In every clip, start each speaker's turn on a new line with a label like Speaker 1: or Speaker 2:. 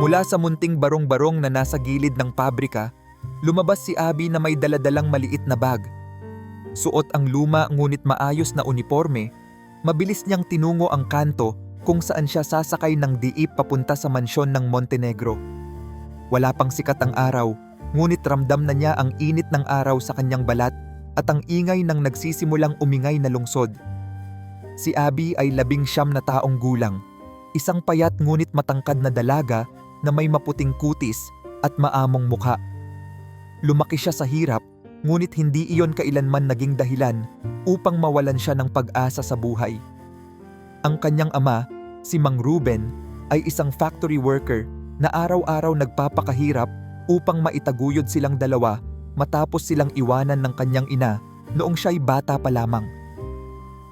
Speaker 1: Mula sa munting barong-barong na nasa gilid ng pabrika, lumabas si Abby na may daladalang maliit na bag. Suot ang luma ngunit maayos na uniforme, mabilis niyang tinungo ang kanto kung saan siya sasakay ng diip papunta sa mansyon ng Montenegro. Wala pang sikat ang araw, ngunit ramdam na niya ang init ng araw sa kanyang balat at ang ingay ng nagsisimulang umingay na lungsod. Si Abby ay 19 na taong gulang, isang payat ngunit matangkad na dalaga na may maputing kutis at maamong mukha. Lumaki siya sa hirap, ngunit hindi iyon kailanman naging dahilan upang mawalan siya ng pag-asa sa buhay. Ang kanyang ama, si Mang Ruben, ay isang factory worker na araw-araw nagpapakahirap upang maitaguyod silang dalawa matapos silang iwanan ng kanyang ina noong siya'y bata pa lamang.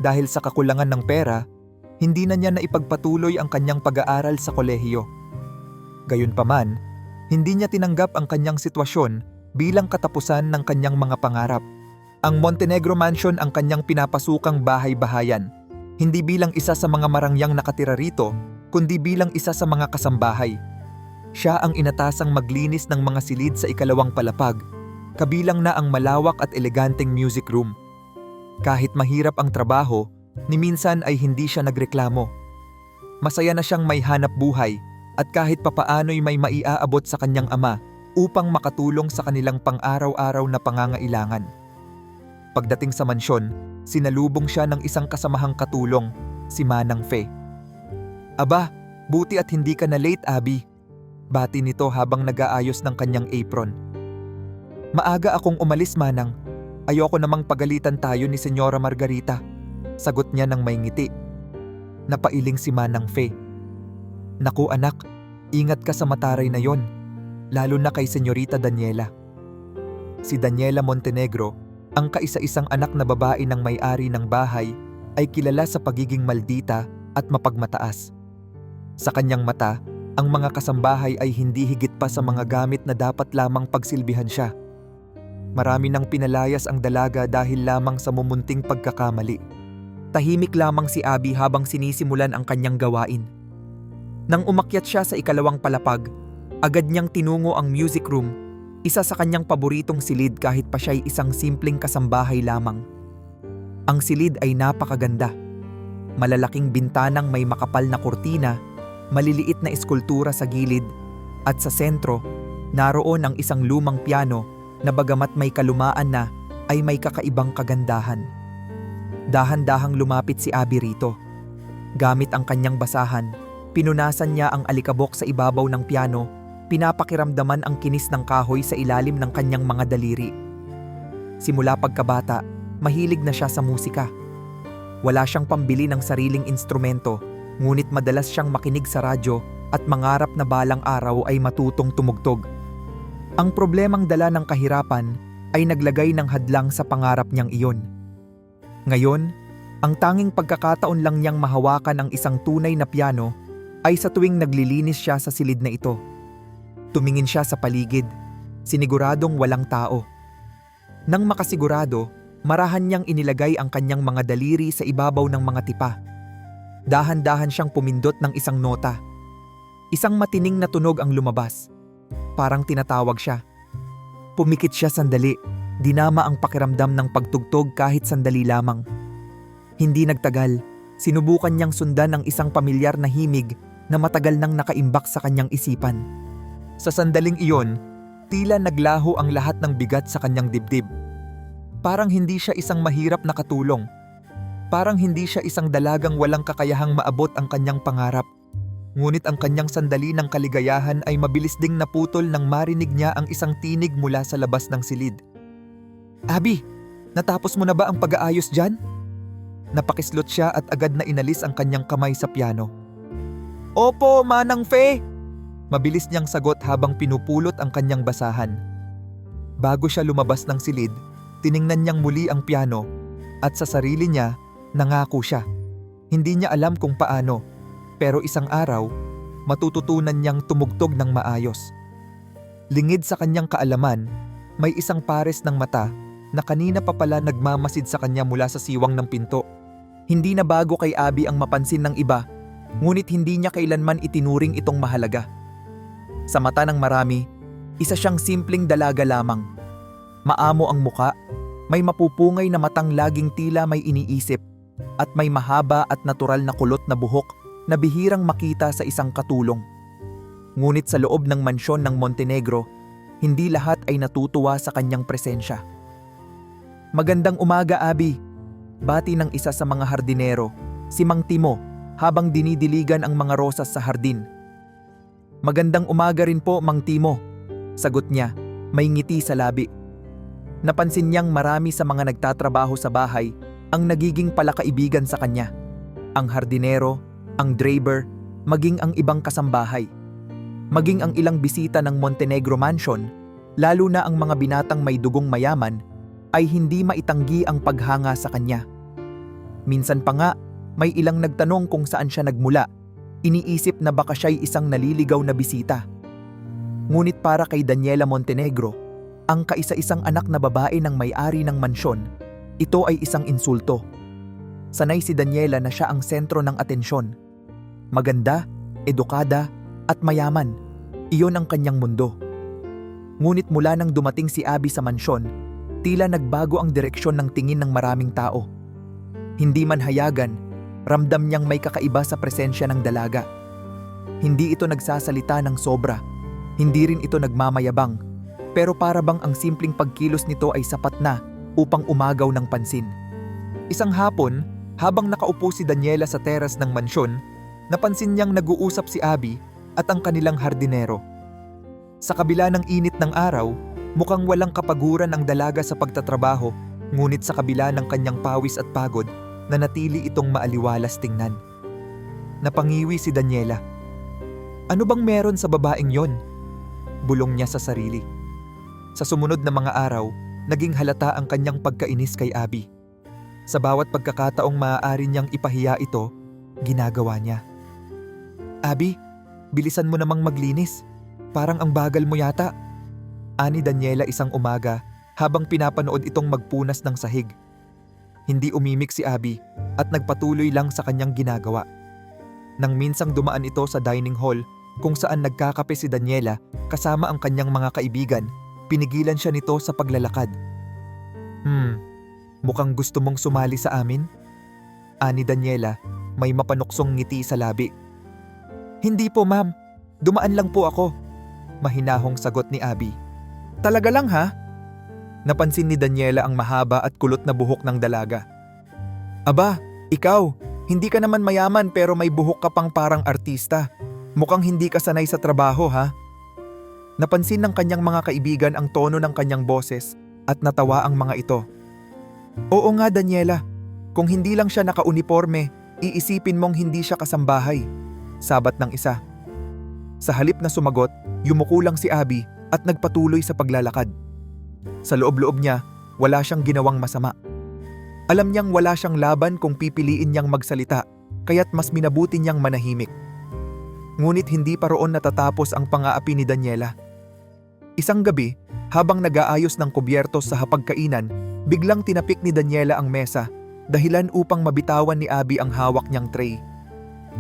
Speaker 1: Dahil sa kakulangan ng pera, hindi na niya naipagpatuloy ang kanyang pag-aaral sa kolehiyo. Gayunpaman, hindi niya tinanggap ang kanyang sitwasyon bilang katapusan ng kanyang mga pangarap. Ang Montenegro Mansion ang kanyang pinapasukang bahay-bahayan, hindi bilang isa sa mga marangyang nakatira rito, kundi bilang isa sa mga kasambahay. Siya ang inatasang maglinis ng mga silid sa ikalawang palapag, kabilang na ang malawak at eleganteng music room. Kahit mahirap ang trabaho, ni minsan ay hindi siya nagreklamo. Masaya na siyang may hanap buhay, at kahit papaano'y may maiaabot sa kanyang ama upang makatulong sa kanilang pang-araw-araw na pangangailangan. Pagdating sa mansyon, sinalubong siya ng isang kasamahang katulong, si Manang Fe. "Aba, buti at hindi ka na late, Abby," bati nito habang nag-aayos ng kanyang apron. "Maaga akong umalis, Manang. Ayoko namang pagalitan tayo ni Senyora Margarita," sagot niya ng may ngiti. Napailing si Manang Fe. "Naku anak, ingat ka sa mataray na yon, lalo na kay Senyorita Daniela." Si Daniela Montenegro, ang kaisa-isang anak na babae ng may-ari ng bahay, ay kilala sa pagiging maldita at mapagmataas. Sa kanyang mata, ang mga kasambahay ay hindi higit pa sa mga gamit na dapat lamang pagsilbihan siya. Marami nang pinalayas ang dalaga dahil lamang sa mumunting pagkakamali. Tahimik lamang si Abby habang sinisimulan ang kanyang gawain. Nang umakyat siya sa ikalawang palapag, agad niyang tinungo ang music room, isa sa kanyang paboritong silid kahit pa siya'y isang simpleng kasambahay lamang. Ang silid ay napakaganda. Malalaking bintanang may makapal na kurtina, maliliit na eskultura sa gilid, at sa sentro, naroon ang isang lumang piano na bagamat may kalumaan na, ay may kakaibang kagandahan. Dahan-dahang lumapit si Abby rito. Gamit ang kanyang basahan, pinunasan niya ang alikabok sa ibabaw ng piano, pinapakiramdaman ang kinis ng kahoy sa ilalim ng kanyang mga daliri. Simula pagkabata, mahilig na siya sa musika. Wala siyang pambili ng sariling instrumento, ngunit madalas siyang makinig sa radyo at mangarap na balang araw ay matutong tumugtog. Ang problemang dala ng kahirapan ay naglagay ng hadlang sa pangarap niyang iyon. Ngayon, ang tanging pagkakataon lang niyang mahawakan ang isang tunay na piano ay sa tuwing naglilinis siya sa silid na ito. Tumingin siya sa paligid, siniguradong walang tao. Nang makasigurado, marahan niyang inilagay ang kanyang mga daliri sa ibabaw ng mga tipa. Dahan-dahan siyang pumindot ng isang nota. Isang matining na tunog ang lumabas. Parang tinatawag siya. Pumikit siya sandali, dinama ang pakiramdam ng pagtugtog kahit sandali lamang. Hindi nagtagal, sinubukan niyang sundan ang isang pamilyar na himig na matagal nang nakaimbak sa kanyang isipan. Sa sandaling iyon, tila naglaho ang lahat ng bigat sa kanyang dibdib. Parang hindi siya isang mahirap na katulong. Parang hindi siya isang dalagang walang kakayahang maabot ang kanyang pangarap. Ngunit ang kanyang sandali ng kaligayahan ay mabilis ding naputol nang marinig niya ang isang tinig mula sa labas ng silid. "Abby, natapos mo na ba ang pag-aayos dyan?" Napakislot siya at agad na inalis ang kanyang kamay sa piano. "Opo, Manang Fe!" Mabilis niyang sagot habang pinupulot ang kanyang basahan. Bago siya lumabas ng silid, tiningnan niyang muli ang piano at sa sarili niya, nangako siya. Hindi niya alam kung paano, pero isang araw, matututunan niyang tumugtog ng maayos. Lingid sa kanyang kaalaman, may isang pares ng mata na kanina pa pala nagmamasid sa kanya mula sa siwang ng pinto. Hindi na bago kay Abby ang mapansin ng iba, ngunit hindi niya kailanman itinuring itong mahalaga. Sa mata ng marami, isa siyang simpleng dalaga lamang. Maamo ang muka, may mapupungay na matang laging tila may iniisip, at may mahaba at natural na kulot na buhok na bihirang makita sa isang katulong. Ngunit sa loob ng mansyon ng Montenegro, hindi lahat ay natutuwa sa kanyang presensya. "Magandang umaga, Abby," bati ng isa sa mga hardinero, si Mang Timo, habang dinidiligan ang mga rosas sa hardin. "Magandang umaga rin po, Mang Timo," sagot niya, may ngiti sa labi. Napansin niyang marami sa mga nagtatrabaho sa bahay ang nagiging palakaibigan sa kanya. Ang hardinero, ang draper, maging ang ibang kasambahay. Maging ang ilang bisita ng Montenegro Mansion, lalo na ang mga binatang may dugong mayaman, ay hindi maitanggi ang paghanga sa kanya. Minsan pa nga, may ilang nagtanong kung saan siya nagmula, iniisip na baka siya'y isang naliligaw na bisita. Ngunit para kay Daniela Montenegro, ang kaisa-isang anak na babae ng may-ari ng mansyon, ito ay isang insulto. Sanay si Daniela na siya ang sentro ng atensyon. Maganda, edukada, at mayaman, iyon ang kanyang mundo. Ngunit mula nang dumating si Abby sa mansyon, tila nagbago ang direksyon ng tingin ng maraming tao. Hindi man hayagan, ramdam niyang may kakaiba sa presensya ng dalaga. Hindi ito nagsasalita ng sobra, hindi rin ito nagmamayabang, pero para bang ang simpleng pagkilos nito ay sapat na upang umagaw ng pansin. Isang hapon, habang nakaupo si Daniela sa teras ng mansyon, napansin niyang nag-uusap si Abby at ang kanilang hardinero. Sa kabila ng init ng araw, mukhang walang kapaguran ang dalaga sa pagtatrabaho, ngunit sa kabila ng kanyang pawis at pagod, nanatili itong maaliwalas tingnan. Napangiwi si Daniela. "Ano bang meron sa babaeng yon?" bulong niya sa sarili. Sa sumunod na mga araw, naging halata ang kanyang pagkainis kay Abby. Sa bawat pagkakataong maaari niyang ipahiya ito, ginagawa niya. "Abby, bilisan mo namang maglinis. Parang ang bagal mo yata," ani Daniela isang umaga habang pinapanood itong magpunas ng sahig. Hindi umimik si Abby at nagpatuloy lang sa kanyang ginagawa. Nang minsang dumaan ito sa dining hall kung saan nagkakape si Daniela kasama ang kanyang mga kaibigan, pinigilan siya nito sa paglalakad. Mukhang gusto mong sumali sa amin?" ani Daniela, may mapanuksong ngiti sa labi. "Hindi po, ma'am. Dumaan lang po ako," mahinahong sagot ni Abby. "Talaga lang ha?" Napansin ni Daniela ang mahaba at kulot na buhok ng dalaga. "Aba, ikaw, hindi ka naman mayaman pero may buhok ka pang parang artista. Mukhang hindi ka sanay sa trabaho ha?" Napansin ng kanyang mga kaibigan ang tono ng kanyang boses at natawa ang mga ito. "Oo nga, Daniela. Kung hindi lang siya naka-uniforme, iisipin mong hindi siya kasambahay," sabat ng isa. Sa halip na sumagot, yumuko lang si Abby at nagpatuloy sa paglalakad. Sa loob-loob niya, wala siyang ginawang masama. Alam niyang wala siyang laban kung pipiliin niyang magsalita, kaya't mas minabuti niyang manahimik. Ngunit hindi pa roon natatapos ang pang-aapi ni Daniela. Isang gabi, habang nag-aayos ng kubyertos sa hapagkainan, biglang tinapik ni Daniela ang mesa, dahilan upang mabitawan ni Abby ang hawak niyang tray.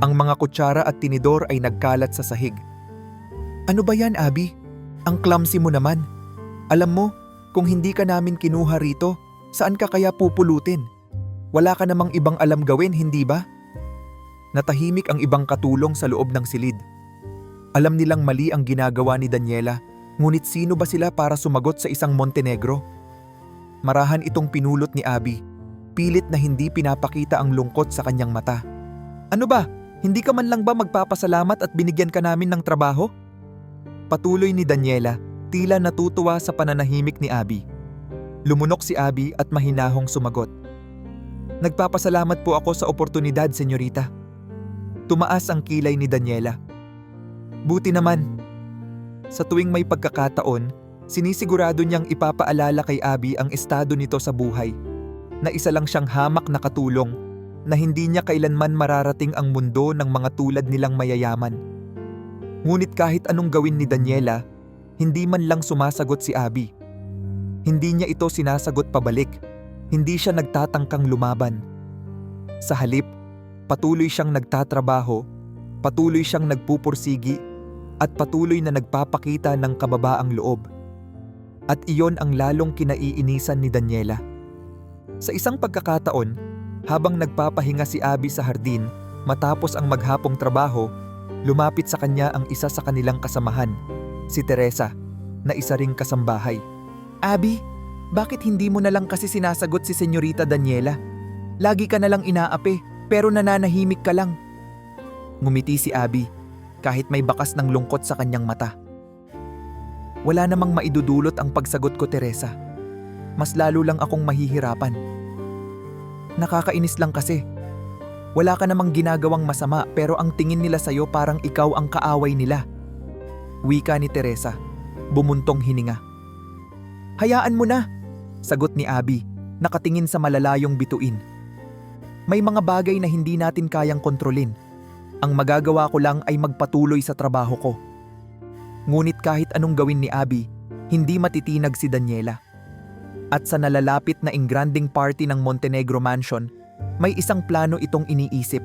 Speaker 1: Ang mga kutsara at tinidor ay nagkalat sa sahig. "Ano ba yan, Abby? Ang clumsy mo naman. Alam mo, kung hindi ka namin kinuha rito, saan ka kaya pupulutin? Wala ka namang ibang alam gawin, hindi ba?" Natahimik ang ibang katulong sa loob ng silid. Alam nilang mali ang ginagawa ni Daniela, ngunit sino ba sila para sumagot sa isang Montenegro? Marahan itong pinulot ni Abby, pilit na hindi pinapakita ang lungkot sa kanyang mata. "Ano ba? Hindi ka man lang ba magpapasalamat at binigyan ka namin ng trabaho?" Patuloy ni Daniela, tila natutuwa sa pananahimik ni Abby. Lumunok si Abby at mahinahong sumagot. "Nagpapasalamat po ako sa oportunidad, senyorita." Tumaas ang kilay ni Daniela. "Buti naman." Sa tuwing may pagkakataon, sinisigurado niyang ipapaalala kay Abby ang estado nito sa buhay, na isa lang siyang hamak na katulong, na hindi niya kailanman mararating ang mundo ng mga tulad nilang mayayaman. Ngunit kahit anong gawin ni Daniela, hindi man lang sumasagot si Abby. Hindi niya ito sinasagot pabalik, hindi siya nagtatangkang lumaban. Sa halip, patuloy siyang nagtatrabaho, patuloy siyang nagpupursigi, at patuloy na nagpapakita ng kababaang loob. At iyon ang lalong kinaiinisan ni Daniela. Sa isang pagkakataon, habang nagpapahinga si Abby sa hardin matapos ang maghapong trabaho, lumapit sa kanya ang isa sa kanilang kasamahan, si Teresa, na isa ring kasambahay.
Speaker 2: Abby, bakit hindi mo na lang kasi sinasagot si Senyorita Daniela? Lagi ka na lang inaapi, pero nananahimik ka lang. Ngumiti si Abby, kahit may bakas ng lungkot sa kanyang mata. Wala namang maidudulot ang pagsagot ko, Teresa. Mas lalo lang akong mahihirapan. Nakakainis lang kasi. Wala ka namang ginagawang masama pero ang tingin nila sa'yo parang ikaw ang kaaway nila. Wika ni Teresa, bumuntong hininga. Hayaan mo na, sagot ni Abby, nakatingin sa malalayong bituin. May mga bagay na hindi natin kayang kontrolin. Ang magagawa ko lang ay magpatuloy sa trabaho ko. Ngunit kahit anong gawin ni Abby, hindi matitinag si Daniela. At sa nalalapit na engranding party ng Montenegro Mansion, may isang plano itong iniisip.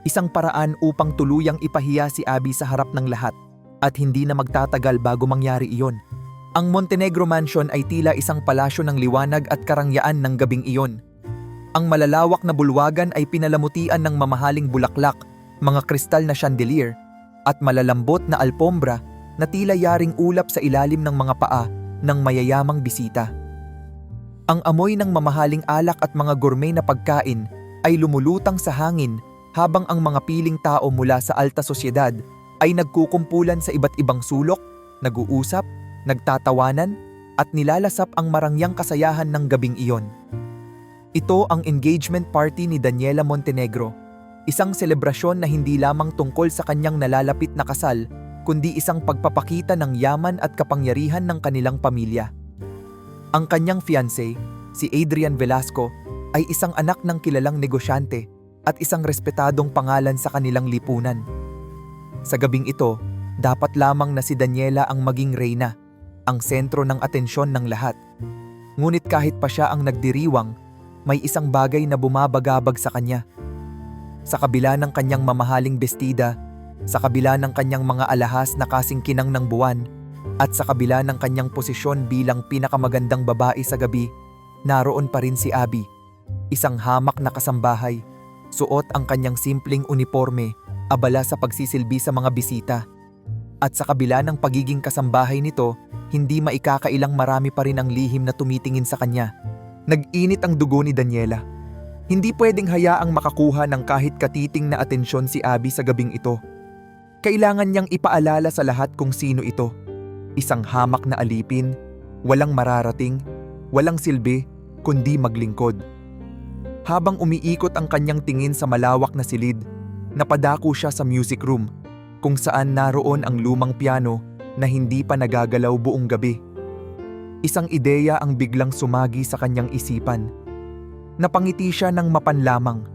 Speaker 2: Isang paraan upang tuluyang ipahiya si Abby sa harap ng lahat at hindi na magtatagal bago mangyari iyon. Ang Montenegro Mansion ay tila isang palasyo ng liwanag at karangyaan ng gabing iyon. Ang malalawak na bulwagan ay pinalamutian ng mamahaling bulaklak, mga kristal na chandelier, at malalambot na alpombra na tila yaring ulap sa ilalim ng mga paa ng mayayamang bisita. Ang amoy ng mamahaling alak at mga gourmet na pagkain ay lumulutang sa hangin habang ang mga piling tao mula sa alta sosyedad ay nagkukumpulan sa iba't ibang sulok, nag-uusap, nagtatawanan at nilalasap ang marangyang kasayahan ng gabing iyon. Ito ang engagement party ni Daniela Montenegro, isang selebrasyon na hindi lamang tungkol sa kanyang nalalapit na kasal, kundi isang pagpapakita ng yaman at kapangyarihan ng kanilang pamilya. Ang kanyang fiancé, si Adrian Velasco, ay isang anak ng kilalang negosyante at isang respetadong pangalan sa kanilang lipunan. Sa gabing ito, dapat lamang na si Daniela ang maging reyna, ang sentro ng atensyon ng lahat. Ngunit kahit pa siya ang nagdiriwang, may isang bagay na bumabagabag sa kanya. Sa kabila ng kanyang mamahaling bestida, sa kabila ng kanyang mga alahas na kasing kinang ng buwan, at sa kabila ng kanyang posisyon bilang pinakamagandang babae sa gabi, naroon pa rin si Abby, isang hamak na kasambahay, suot ang kanyang simpleng uniforme, abala sa pagsisilbi sa mga bisita. At sa kabila ng pagiging kasambahay nito, hindi maikakailang marami pa rin ang lihim na tumitingin sa kanya. Nag-init ang dugo ni Daniela. Hindi pwedeng hayaang makakuha ng kahit katiting na atensyon si Abby sa gabing ito. Kailangan niyang ipaalala sa lahat kung sino ito. Isang hamak na alipin, walang mararating, walang silbi, kundi maglingkod. Habang umiikot ang kanyang tingin sa malawak na silid, napadako siya sa music room, kung saan naroon ang lumang piano na hindi pa nagagalaw buong gabi. Isang ideya ang biglang sumagi sa kanyang isipan. Napangiti siya ng mapanlamang.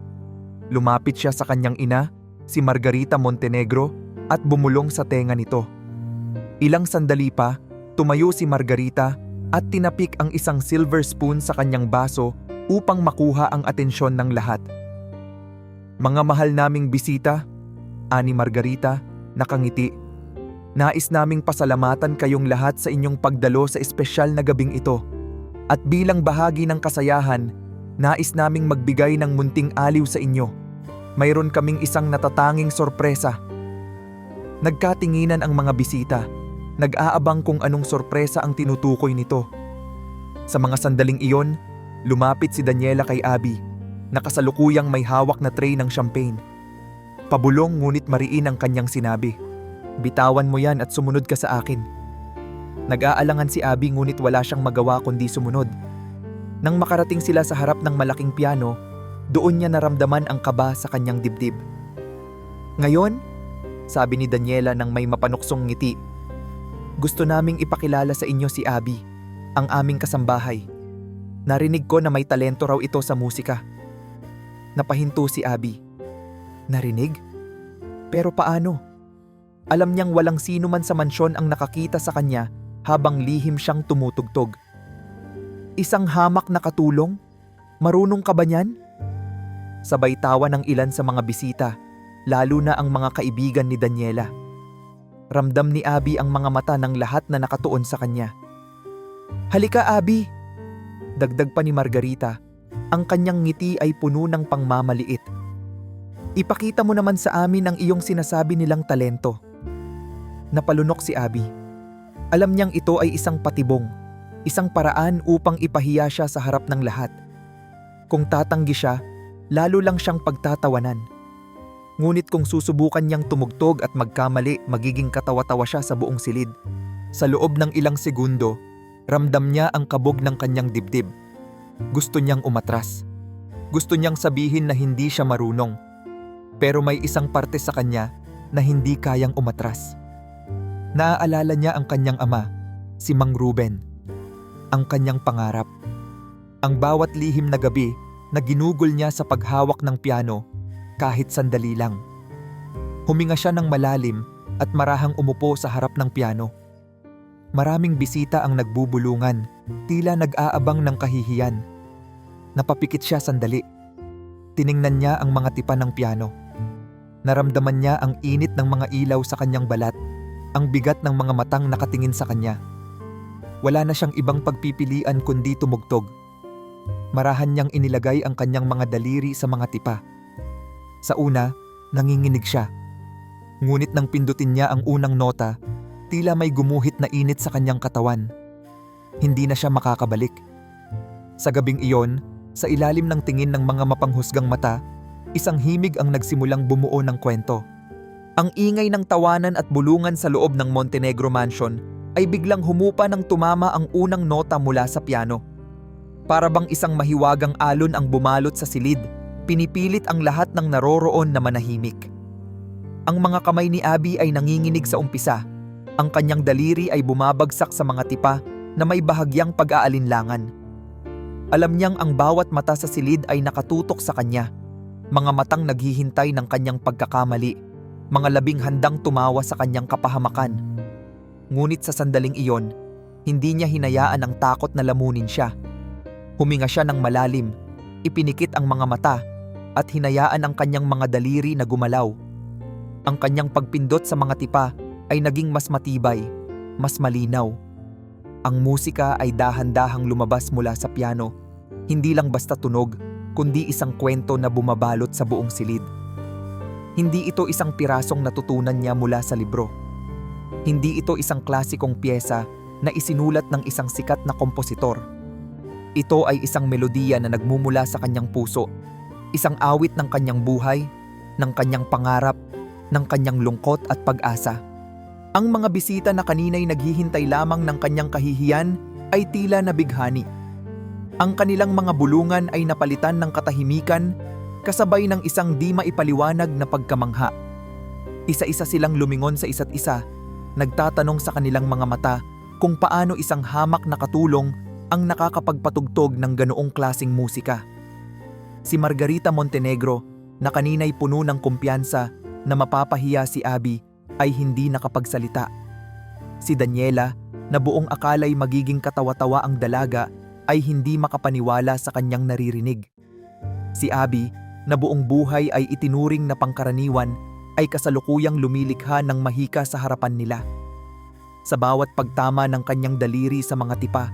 Speaker 2: Lumapit siya sa kanyang ina, si Margarita Montenegro, at bumulong sa tenga nito. Ilang sandali pa, tumayo si Margarita at tinapik ang isang silver spoon sa kanyang baso upang makuha ang atensyon ng lahat. "Mga mahal naming bisita," ani Margarita, nakangiti. "Nais naming pasalamatan kayong lahat sa inyong pagdalo sa espesyal na gabing ito. At bilang bahagi ng kasayahan, nais naming magbigay ng munting aliw sa inyo. Mayroon kaming isang natatanging sorpresa." Nagkatinginan ang mga bisita, nag-aabang kung anong sorpresa ang tinutukoy nito. Sa mga sandaling iyon, lumapit si Daniela kay Abby, nakasalukuyang may hawak na tray ng champagne. Pabulong ngunit mariin ang kanyang sinabi, "Bitawan mo yan at sumunod ka sa akin." Nag-aalangan si Abby ngunit wala siyang magawa kundi sumunod. Nang makarating sila sa harap ng malaking piano, doon niya naramdaman ang kaba sa kanyang dibdib. "Ngayon," sabi ni Daniela nang may mapanuksong ngiti, "gusto naming ipakilala sa inyo si Abby, ang aming kasambahay. Narinig ko na may talento raw ito sa musika." Napahinto si Abby. Narinig? Pero paano? Alam niyang walang sino man sa mansyon ang nakakita sa kanya habang lihim siyang tumutugtog. Isang hamak na katulong? Marunong ka ba niyan? sabay tawa ng ilan sa mga bisita, lalo na ang mga kaibigan ni Daniela. Ramdam ni Abby ang mga mata ng lahat na nakatuon sa kanya. "Halika, Abby!" Dagdag pa ni Margarita, ang kanyang ngiti ay puno ng pangmamaliit. "Ipakita mo naman sa amin ang iyong sinasabi nilang talento." Napalunok si Abby. Alam niyang ito ay isang patibong, isang paraan upang ipahiya siya sa harap ng lahat. Kung tatanggi siya, lalo lang siyang pagtatawanan. Ngunit kung susubukan niyang tumugtog at magkamali, magiging katawa-tawa siya sa buong silid. Sa loob ng ilang segundo, ramdam niya ang kabog ng kanyang dibdib. Gusto niyang umatras. Gusto niyang sabihin na hindi siya marunong. Pero may isang parte sa kanya na hindi kayang umatras. Naaalala niya ang kanyang ama, si Mang Ruben. Ang kanyang pangarap. Ang bawat lihim na gabi na ginugol niya sa paghawak ng piano kahit sandali lang. Huminga siya ng malalim at marahang umupo sa harap ng piano. Maraming bisita ang nagbubulungan, tila nag-aabang ng kahihiyan. Napapikit siya sandali. Tiningnan niya ang mga tipa ng piano. Naramdaman niya ang init ng mga ilaw sa kanyang balat, ang bigat ng mga matang nakatingin sa kanya. Wala na siyang ibang pagpipilian kundi tumugtog. Marahan niyang inilagay ang kanyang mga daliri sa mga tipa. Sa una, nanginginig siya. Ngunit nang pindutin niya ang unang nota, tila may gumuhit na init sa kanyang katawan. Hindi na siya makakabalik. Sa gabing iyon, sa ilalim ng tingin ng mga mapanghusgang mata, isang himig ang nagsimulang bumuo ng kwento. Ang ingay ng tawanan at bulungan sa loob ng Montenegro Mansion ay biglang humupa nang tumama ang unang nota mula sa piano. Para bang isang mahiwagang alon ang bumalot sa silid, pinipilit ang lahat ng naroroon na manahimik. Ang mga kamay ni Abby ay nanginginig sa umpisa. Ang kanyang daliri ay bumabagsak sa mga tipa na may bahagyang pag-aalinlangan. Alam niyang ang bawat mata sa silid ay nakatutok sa kanya. Mga matang naghihintay ng kanyang pagkakamali. Mga labing handang tumawa sa kanyang kapahamakan. Ngunit sa sandaling iyon, hindi niya hinayaan ang takot na lamunin siya. Huminga siya ng malalim, ipinikit ang mga mata, at hinayaan ang kanyang mga daliri na gumalaw. Ang kanyang pagpindot sa mga tipa ay naging mas matibay, mas malinaw. Ang musika ay dahan-dahang lumabas mula sa piano, hindi lang basta tunog, kundi isang kwento na bumabalot sa buong silid. Hindi ito isang pirasong natutunan niya mula sa libro. Hindi ito isang klasikong piyesa na isinulat ng isang sikat na kompositor. Ito ay isang melodiya na nagmumula sa kanyang puso, isang awit ng kanyang buhay, ng kanyang pangarap, ng kanyang lungkot at pag-asa. Ang mga bisita na kanina'y naghihintay lamang ng kanyang kahihiyan ay tila nabighani. Ang kanilang mga bulungan ay napalitan ng katahimikan, kasabay ng isang di maipaliwanag na pagkamangha. Isa-isa silang lumingon sa isa't isa, nagtatanong sa kanilang mga mata kung paano isang hamak na katulong ang nakakapagpatugtog ng ganoong klasing musika. Si Margarita Montenegro, na kanina'y puno ng kumpiyansa na mapapahiya si Abby, ay hindi nakapagsalita. Si Daniela, na buong akala'y magiging katawa-tawa ang dalaga, ay hindi makapaniwala sa kanyang naririnig. Si Abby, na buong buhay ay itinuring na pangkaraniwan, ay kasalukuyang lumilikha ng mahika sa harapan nila. Sa bawat pagtama ng kanyang daliri sa mga tipa,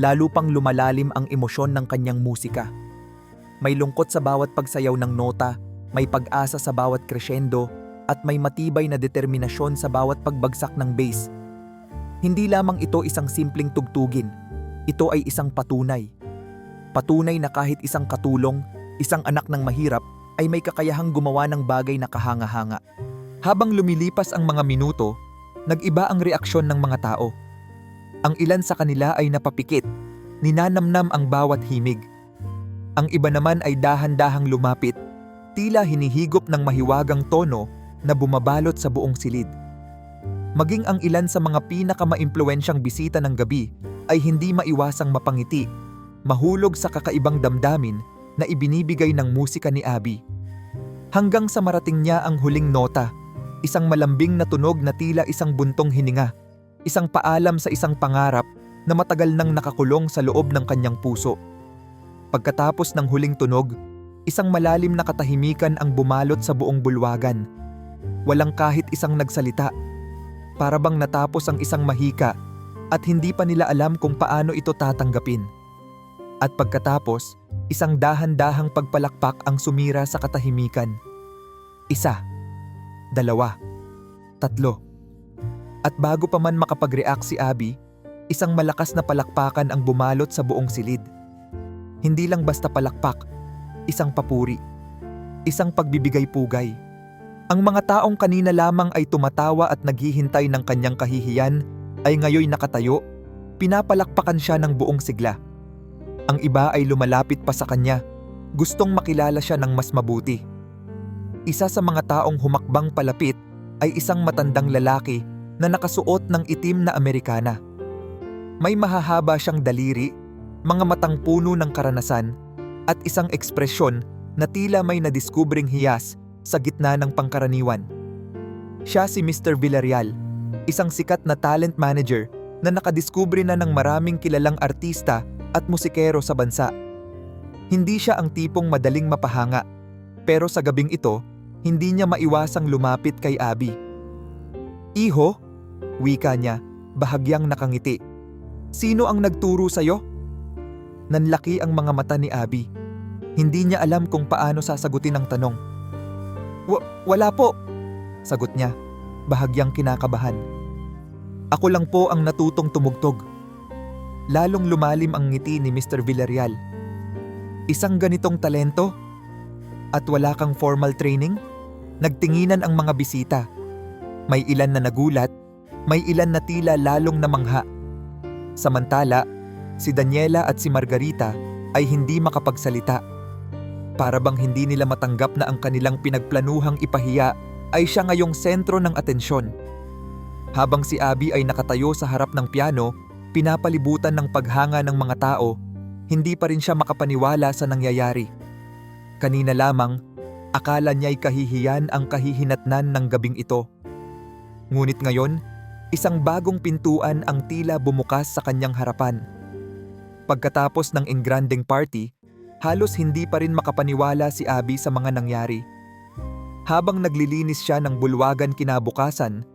Speaker 2: lalo pang lumalalim ang emosyon ng kanyang musika. May lungkot sa bawat pagsayaw ng nota, may pag-asa sa bawat crescendo, at may matibay na determinasyon sa bawat pagbagsak ng bass. Hindi lamang ito isang simpleng tugtugin, ito ay isang patunay. Patunay na kahit isang katulong, isang anak ng mahirap, ay may kakayahang gumawa ng bagay na kahanga-hanga. Habang lumilipas ang mga minuto, nag-iba ang reaksyon ng mga tao. Ang ilan sa kanila ay napapikit, ninanamnam ang bawat himig. Ang iba naman ay dahan-dahang lumapit, tila hinihigop ng mahiwagang tono na bumabalot sa buong silid. Maging ang ilan sa mga pinakamaimpluwensyang bisita ng gabi ay hindi maiwasang mapangiti, mahulog sa kakaibang damdamin na ibinibigay ng musika ni Abby. Hanggang sa marating niya ang huling nota, isang malambing na tunog na tila isang buntong hininga, isang paalam sa isang pangarap na matagal nang nakakulong sa loob ng kanyang puso. Pagkatapos ng huling tunog,
Speaker 1: Isang malalim na katahimikan ang bumalot sa buong bulwagan. Walang kahit isang nagsalita. Para bang natapos ang isang mahika at hindi pa nila alam kung paano ito tatanggapin. At pagkatapos, isang dahan-dahang pagpalakpak ang sumira sa katahimikan. 1, 2, 3. At bago pa man makapag-react si Abby, isang malakas na palakpakan ang bumalot sa buong silid. Hindi lang basta palakpak, isang papuri, isang pagbibigay-pugay. Ang mga taong kanina lamang ay tumatawa at naghihintay ng kanyang kahihiyan ay ngayoy nakatayo, pinapalakpakan siya ng buong sigla. Ang iba ay lumalapit pa sa kanya, gustong makilala siya ng mas mabuti. Isa sa mga taong humakbang palapit ay isang matandang lalaki na nakasuot ng itim na Amerikana. May mahahaba siyang daliri, mga matang puno ng karanasan, at isang ekspresyon na tila may nadiskubring hiyas sa gitna ng pangkaraniwan. Siya si Mr. Villarreal, isang sikat na talent manager na nakadiskubre na ng maraming kilalang artista at musikero sa bansa. Hindi siya ang tipong madaling mapahanga, pero sa gabing ito, hindi niya maiwasang lumapit kay Abby. "Iho," wika niya, bahagyang nakangiti. "Sino ang nagturo sa'yo?" Nanlaki ang mga mata ni Abby. Hindi niya alam kung paano sasagutin ang tanong. Wala po," sagot niya, bahagyang kinakabahan. "Ako lang po ang natutong tumugtog." Lalong lumalim ang ngiti ni Mr. Villarreal. "Isang ganitong talento? At wala kang formal training?" Nagtinginan ang mga bisita. May ilan na nagulat, may ilan na tila lalong namangha. Samantala, si Daniela at si Margarita ay hindi makapagsalita. Para bang hindi nila matanggap na ang kanilang pinagplanuhang ipahiya ay siya ngayong sentro ng atensyon. Habang si Abby ay nakatayo sa harap ng piano, pinapalibutan ng paghanga ng mga tao, hindi pa rin siya makapaniwala sa nangyayari. Kanina lamang, akala niya'y kahihiyan ang kahihinatnan ng gabing ito. Ngunit ngayon, isang bagong pintuan ang tila bumukas sa kanyang harapan. Pagkatapos ng engrandeng party, halos hindi pa rin makapaniwala si Abby sa mga nangyari. Habang naglilinis siya ng bulwagan kinabukasan,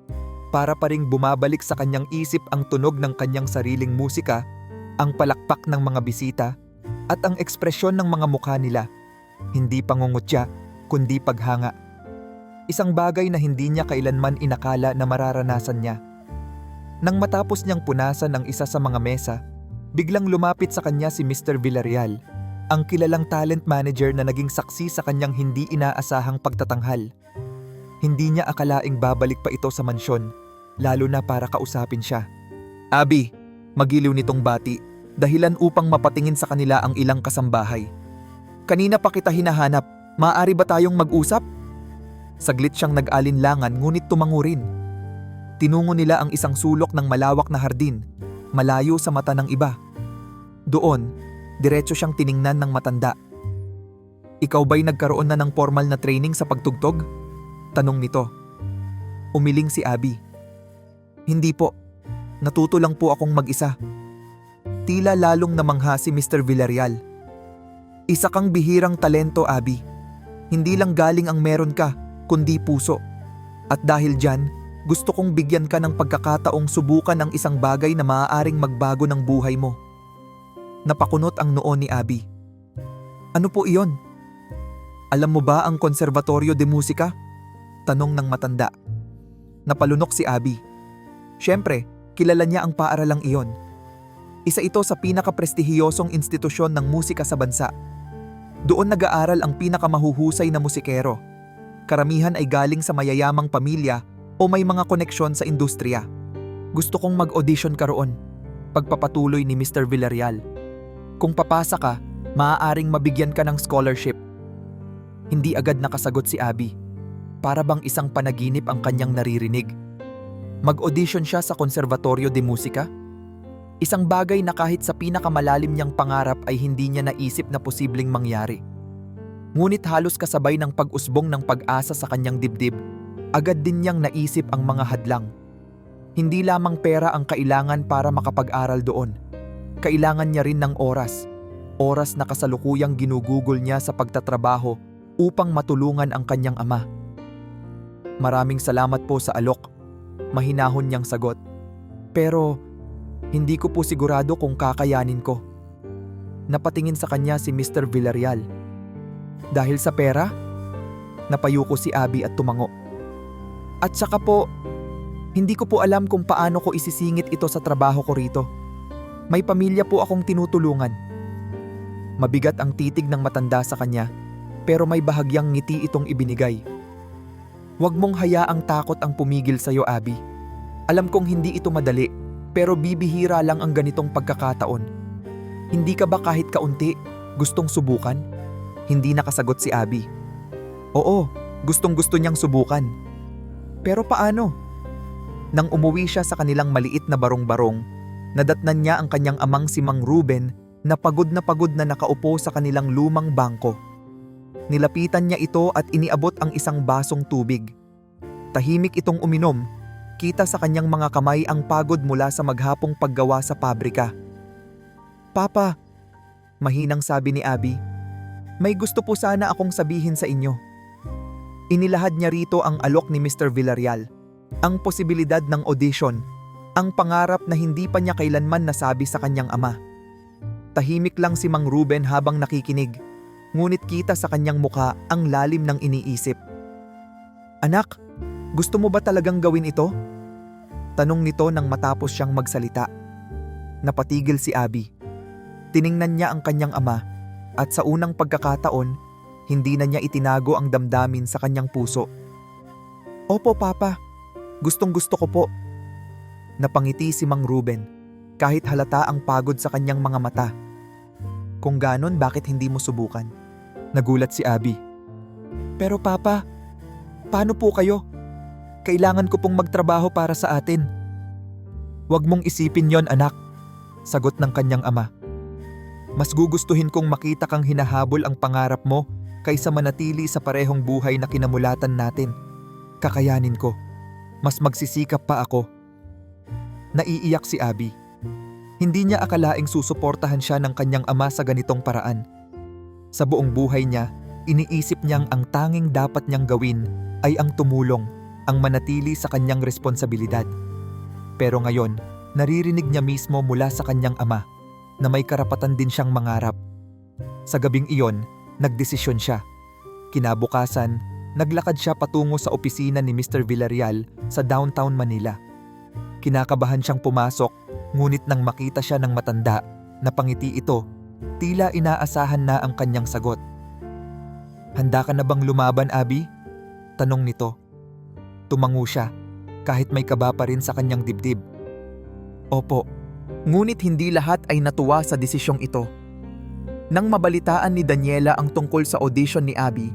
Speaker 1: para pa ring bumabalik sa kanyang isip ang tunog ng kanyang sariling musika, ang palakpak ng mga bisita, at ang ekspresyon ng mga mukha nila. Hindi pangungutya, kundi paghanga. Isang bagay na hindi niya kailanman inakala na mararanasan niya. Nang matapos niyang punasan ang isa sa mga mesa, biglang lumapit sa kanya si Mr. Villarreal, ang kilalang talent manager na naging saksi sa kanyang hindi inaasahang pagtatanghal. Hindi niya akalaing babalik pa ito sa mansyon, lalo na para kausapin siya. "Abby, magiliw nitong bati, dahilan upang mapatingin sa kanila ang ilang kasambahay. Kanina pa kita hinahanap, maaari ba tayong mag-usap?" Saglit siyang nag-alinlangan ngunit tumango rin. Tinungo nila ang isang sulok ng malawak na hardin, malayo sa mata ng iba. Doon, diretso siyang tiningnan ng matanda. "Ikaw ba'y nagkaroon na ng formal na training sa pagtugtog?" tanong nito. Umiling si Abby. "Hindi po, natuto lang po akong mag-isa." Tila lalong namangha si Mr. Villarreal. "Isa kang bihirang talento, Abby. Hindi lang galing ang meron ka, kundi puso. At dahil dyan, gusto kong bigyan ka ng pagkakataong subukan ang isang bagay na maaaring magbago ng buhay mo." Napakunot ang noo ni Abby. "Ano po iyon?" "Alam mo ba ang Konservatorio de Musika?" tanong ng matanda. Napalunok si Abby. Siyempre, kilala niya ang paaralang iyon. Isa ito sa pinakaprestihiyosong institusyon ng musika sa bansa. Doon nag-aaral ang pinakamahuhusay na musikero. Karamihan ay galing sa mayayamang pamilya o may mga koneksyon sa industriya. "Gusto kong mag-audition ka roon," pagpapatuloy ni Mr. Villarreal. "Kung papasa ka, maaaring mabigyan ka ng scholarship." Hindi agad nakasagot si Abby. Para bang isang panaginip ang kanyang naririnig. Mag-audition siya sa Konservatorio de Musika? Isang bagay na kahit sa pinakamalalim niyang pangarap ay hindi niya naisip na posibleng mangyari. Ngunit halos kasabay ng pag-usbong ng pag-asa sa kanyang dibdib, agad din niyang naisip ang mga hadlang. Hindi lamang pera ang kailangan para makapag-aral doon. Kailangan niya rin ng oras.
Speaker 2: oras na kasalukuyang ginugugol niya sa pagtatrabaho upang matulungan ang kanyang ama. Maraming salamat po sa alok, mahinahon niyang sagot. Pero hindi ko po sigurado kung kakayanin ko. Napatingin sa kanya si Mr. Villarreal. Dahil sa pera? Napayuko si Abby at tumango. At saka po, hindi ko po alam kung paano ko isisingit ito sa trabaho ko rito. May pamilya po akong tinutulungan. Mabigat ang titig ng matanda sa kanya, pero may bahagyang ngiti itong ibinigay. Huwag mong hayaang takot ang pumigil sa'yo, Abby. Alam kong hindi ito madali, pero bibihira lang ang ganitong pagkakataon. Hindi ka ba kahit kaunti gustong subukan? Hindi nakasagot si Abby. Oo, gustong-gusto niyang subukan. Pero paano? Nang umuwi siya sa kanilang maliit na barong-barong, nadatnan niya ang kanyang amang si Mang Ruben na pagod na nakaupo sa kanilang lumang bangko. Nilapitan niya ito at iniabot ang isang basong tubig. Tahimik itong uminom, kita sa kanyang mga kamay ang pagod mula sa maghapong paggawa sa pabrika. Papa, mahinang sabi ni Abby, may gusto po sana akong sabihin sa inyo. Inilahad niya rito ang alok ni Mr. Villarreal, ang posibilidad ng audition, ang pangarap na hindi pa niya kailanman nasabi sa kanyang ama. Tahimik lang si Mang Ruben habang nakikinig, ngunit kita sa kanyang muka ang lalim ng iniisip. Anak, gusto mo ba talagang gawin ito? Tanong nito nang matapos siyang magsalita. Napatigil si Abby. Tiningnan niya ang kanyang ama at sa unang pagkakataon, hindi na niya itinago ang damdamin sa kanyang puso. Opo, Papa. Gustong-gusto ko po. Napangiti si Mang Ruben kahit halata ang pagod sa kanyang mga mata. Kung ganon, bakit hindi mo subukan? Nagulat si Abby. Pero Papa, paano po kayo? Kailangan ko pong magtrabaho para sa atin. Huwag mong isipin yon, anak, sagot ng kanyang ama. Mas gugustuhin kong makita kang hinahabol ang pangarap mo kaysa manatili sa parehong buhay na kinamulatan natin. Kakayanin ko. Mas magsisikap pa ako. Naiiyak si Abby. Hindi niya akalaing susuportahan siya ng kanyang ama sa ganitong paraan. Sa buong buhay niya, iniisip niyang ang tanging dapat niyang gawin ay ang tumulong, ang manatili sa kanyang responsibilidad. Pero ngayon, naririnig niya mismo mula sa kanyang ama na may karapatan din siyang mangarap. Sa gabing iyon, nagdesisyon siya. Kinabukasan, naglakad siya patungo sa opisina ni Mr. Villarreal sa downtown Manila. Kinakabahan siyang pumasok, ngunit nang makita siya ng matanda, napangiti ito, tila inaasahan na ang kanyang sagot. Handa ka na bang lumaban, Abby? Tanong nito. Tumango siya, kahit may kaba pa rin sa kanyang dibdib. Opo, ngunit hindi lahat ay natuwa sa desisyong ito. Nang mabalitaan ni Daniela ang tungkol sa audition ni Abby,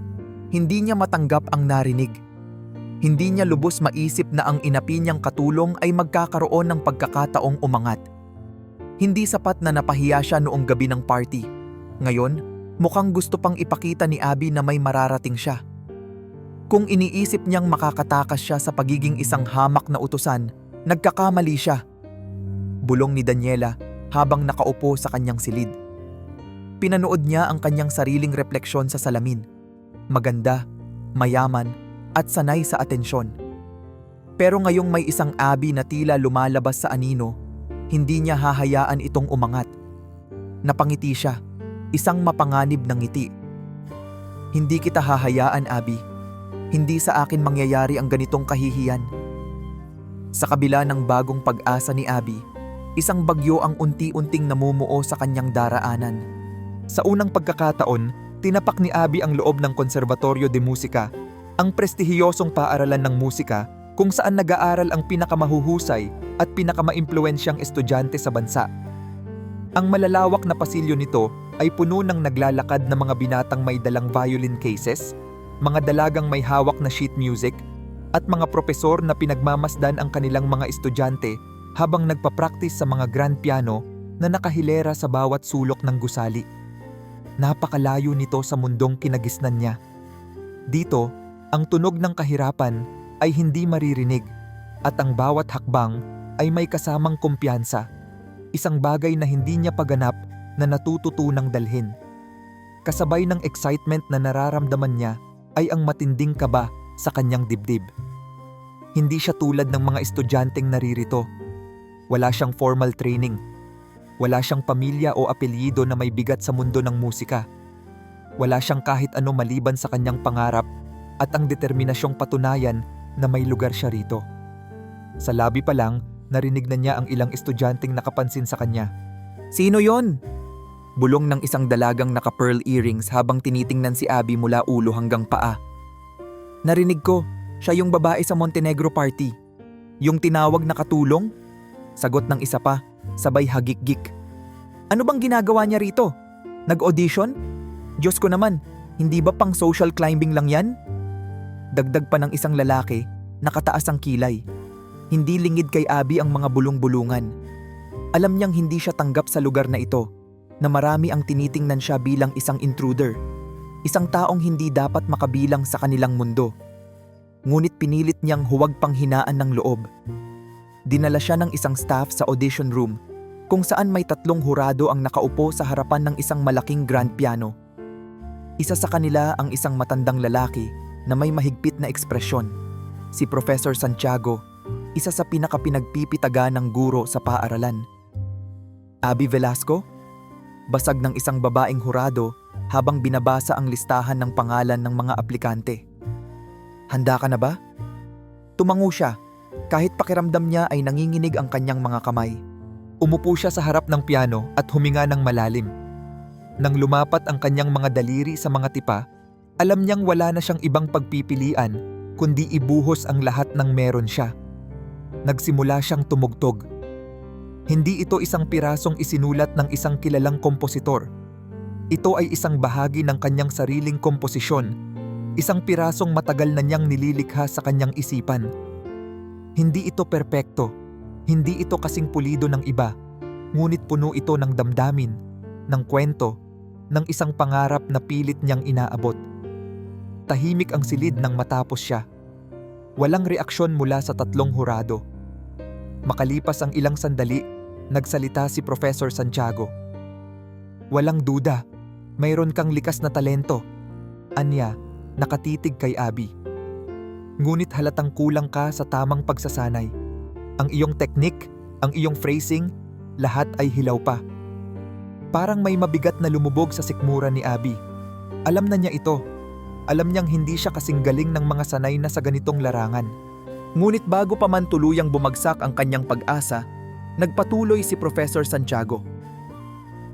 Speaker 2: hindi niya matanggap ang narinig. Hindi niya lubos maisip na ang inapi niyang katulong ay magkakaroon ng pagkakataong umangat. Hindi sapat na napahiya siya noong gabi ng party. Ngayon, mukhang gusto pang ipakita ni Abby na may mararating siya. Kung iniisip niyang makakatakas siya sa pagiging isang hamak na utusan, nagkakamali siya. Bulong ni Daniela habang nakaupo sa kanyang silid. Pinanood niya ang kanyang sariling refleksyon sa salamin. Maganda, mayaman, at sanay sa atensyon. Pero ngayong may isang Abby na tila lumalabas sa anino, hindi niya hahayaan itong umangat. Napangiti siya, isang mapanganib na ngiti. Hindi kita hahayaan, Abby. Hindi sa akin mangyayari ang ganitong kahihiyan. Sa kabila ng bagong pag-asa ni Abby, isang bagyo ang unti-unting namumuo sa kanyang daraanan. Sa unang pagkakataon, tinapak ni Abby ang loob ng Konservatorio de Musika, ang prestihiyosong paaralan ng musika kung saan nag-aaral ang pinakamahuhusay at pinakamaimpluwensyang estudyante sa bansa. Ang malalawak na pasilyo nito ay puno ng naglalakad na mga binatang may dalang violin cases, mga dalagang may hawak na sheet music, at mga propesor na pinagmamasdan ang kanilang mga estudyante habang nagpa-practice sa mga grand piano na nakahilera sa bawat sulok ng gusali. Napakalayo nito sa mundong kinagisnan niya. Dito, ang tunog ng kahirapan ay hindi maririnig at ang bawat hakbang ay may kasamang kumpiyansa. Isang bagay na hindi niya paganap
Speaker 1: na natututunang dalhin. Kasabay ng excitement na nararamdaman niya ay ang matinding kaba sa kanyang dibdib. Hindi siya tulad ng mga estudyanteng naririto. Wala siyang formal training. Wala siyang pamilya o apelyido na may bigat sa mundo ng musika. Wala siyang kahit ano maliban sa kanyang pangarap at ang determinasyong patunayan na may lugar siya rito. Sa labi pa lang, narinig na niya ang ilang estudyanteng nakapansin sa kanya.
Speaker 2: Sino yon? Bulong ng isang dalagang naka-pearl earrings habang tinitingnan si Abby mula ulo hanggang paa. Narinig ko, siya yung babae sa Montenegro party. Yung tinawag na katulong? Sagot ng isa pa, sabay hagik-gik. Ano bang ginagawa niya rito? Nag-audition? Diyos ko naman, hindi ba pang social climbing lang yan? Dagdag pa ng isang lalaki, nakataas ang kilay. Hindi lingid kay Abby ang mga bulong-bulungan. Alam niyang hindi siya tanggap sa lugar na ito, na marami ang tinitingnan siya bilang isang intruder, isang taong hindi dapat makabilang sa kanilang mundo. Ngunit pinilit niyang huwag panghinaan ng loob. Dinala siya ng isang staff sa audition room, kung saan may 3 hurado ang nakaupo sa harapan ng isang malaking grand piano. Isa sa kanila ang isang matandang lalaki na may mahigpit na ekspresyon, si Professor Santiago, isa sa pinakapinagpipitaga ng guro sa paaralan. Abby Velasco? Basag ng isang babaeng hurado habang binabasa ang listahan ng pangalan ng mga aplikante. Handa ka na ba? Tumango siya, kahit pakiramdam niya ay nanginginig ang kanyang mga kamay.
Speaker 1: Umupo siya sa harap ng piano at huminga ng malalim. Nang lumapat ang kanyang mga daliri sa mga tipa, alam niyang wala na siyang ibang pagpipilian kundi ibuhos ang lahat ng meron siya. Nagsimula siyang tumugtog. Hindi ito isang pirasong isinulat ng isang kilalang kompositor. Ito ay isang bahagi ng kanyang sariling komposisyon, isang pirasong matagal na niyang nililikha sa kanyang isipan. Hindi ito perpekto, hindi ito kasing pulido ng iba, ngunit puno ito ng damdamin, ng kwento, ng isang pangarap na pilit niyang inaabot. Tahimik ang silid nang matapos siya. Walang reaksyon mula sa 3 hurado. Makalipas ang ilang sandali, nagsalita si Professor Santiago. Walang duda, mayroon kang likas na talento. Anya, nakatitig kay Abby. Ngunit halatang kulang ka sa tamang pagsasanay. Ang iyong teknik, ang iyong phrasing, lahat ay hilaw pa. Parang may mabigat na lumubog sa sikmura ni Abby. Alam na niya ito. Alam niyang hindi siya kasing galing ng mga sanay na sa ganitong larangan.
Speaker 2: Ngunit bago pa man tuluyang bumagsak ang kanyang pag-asa, nagpatuloy si Professor Santiago.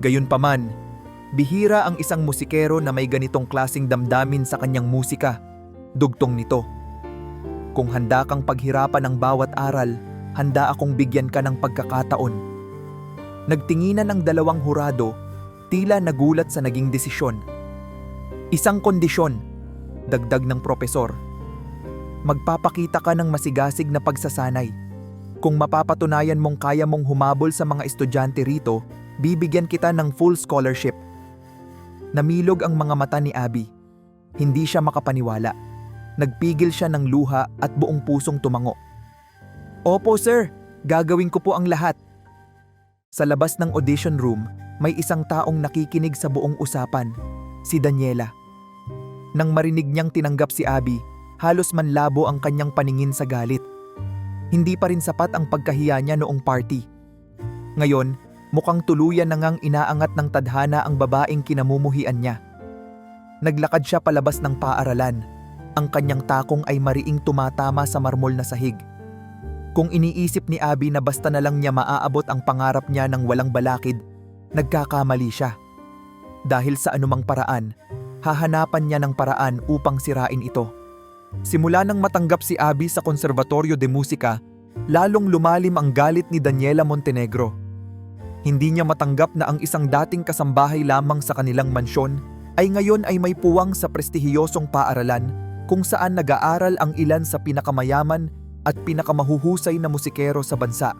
Speaker 2: Gayunpaman, bihira ang isang musikero na may ganitong klasing damdamin sa kanyang musika. Dugtong nito. Kung handa kang paghirapan ng bawat aral, handa akong bigyan ka ng pagkakataon. Nagtinginan ang 2 hurado, tila nagulat sa naging desisyon. Isang kondisyon, dagdag ng propesor. Magpapakita ka ng masigasig na pagsasanay. Kung mapapatunayan mong kaya mong humabol sa mga estudyante rito, bibigyan kita ng full scholarship. Namilog ang mga mata ni Abby. Hindi siya makapaniwala. Nagpigil siya ng luha at buong pusong tumango. Opo sir, gagawin ko po ang lahat. Sa labas ng audition room, may isang taong nakikinig sa buong usapan, si Daniela. Nang marinig niyang tinanggap si Abby, halos manlabo ang kanyang paningin sa galit. Hindi pa rin sapat ang pagkahiya niya noong party. Ngayon, mukhang tuluyan na ngang inaangat ng tadhana ang babaeng kinamumuhian niya. Naglakad siya palabas ng paaralan. Ang kanyang takong ay mariing tumatama sa marmol na sahig. Kung iniisip ni Abby na basta na lang niya maaabot ang pangarap niya ng walang balakid, nagkakamali siya. Dahil sa anumang paraan, hahanapan niya ng paraan upang sirain ito. Simula nang matanggap si Abby sa Konservatorio de Musika, lalong lumalim ang galit ni Daniela Montenegro. Hindi niya matanggap na ang isang dating kasambahay lamang sa kanilang mansyon ay ngayon ay may puwang sa prestihiyosong paaralan kung saan nag-aaral ang ilan sa pinakamayaman at pinakamahuhusay na musikero sa bansa.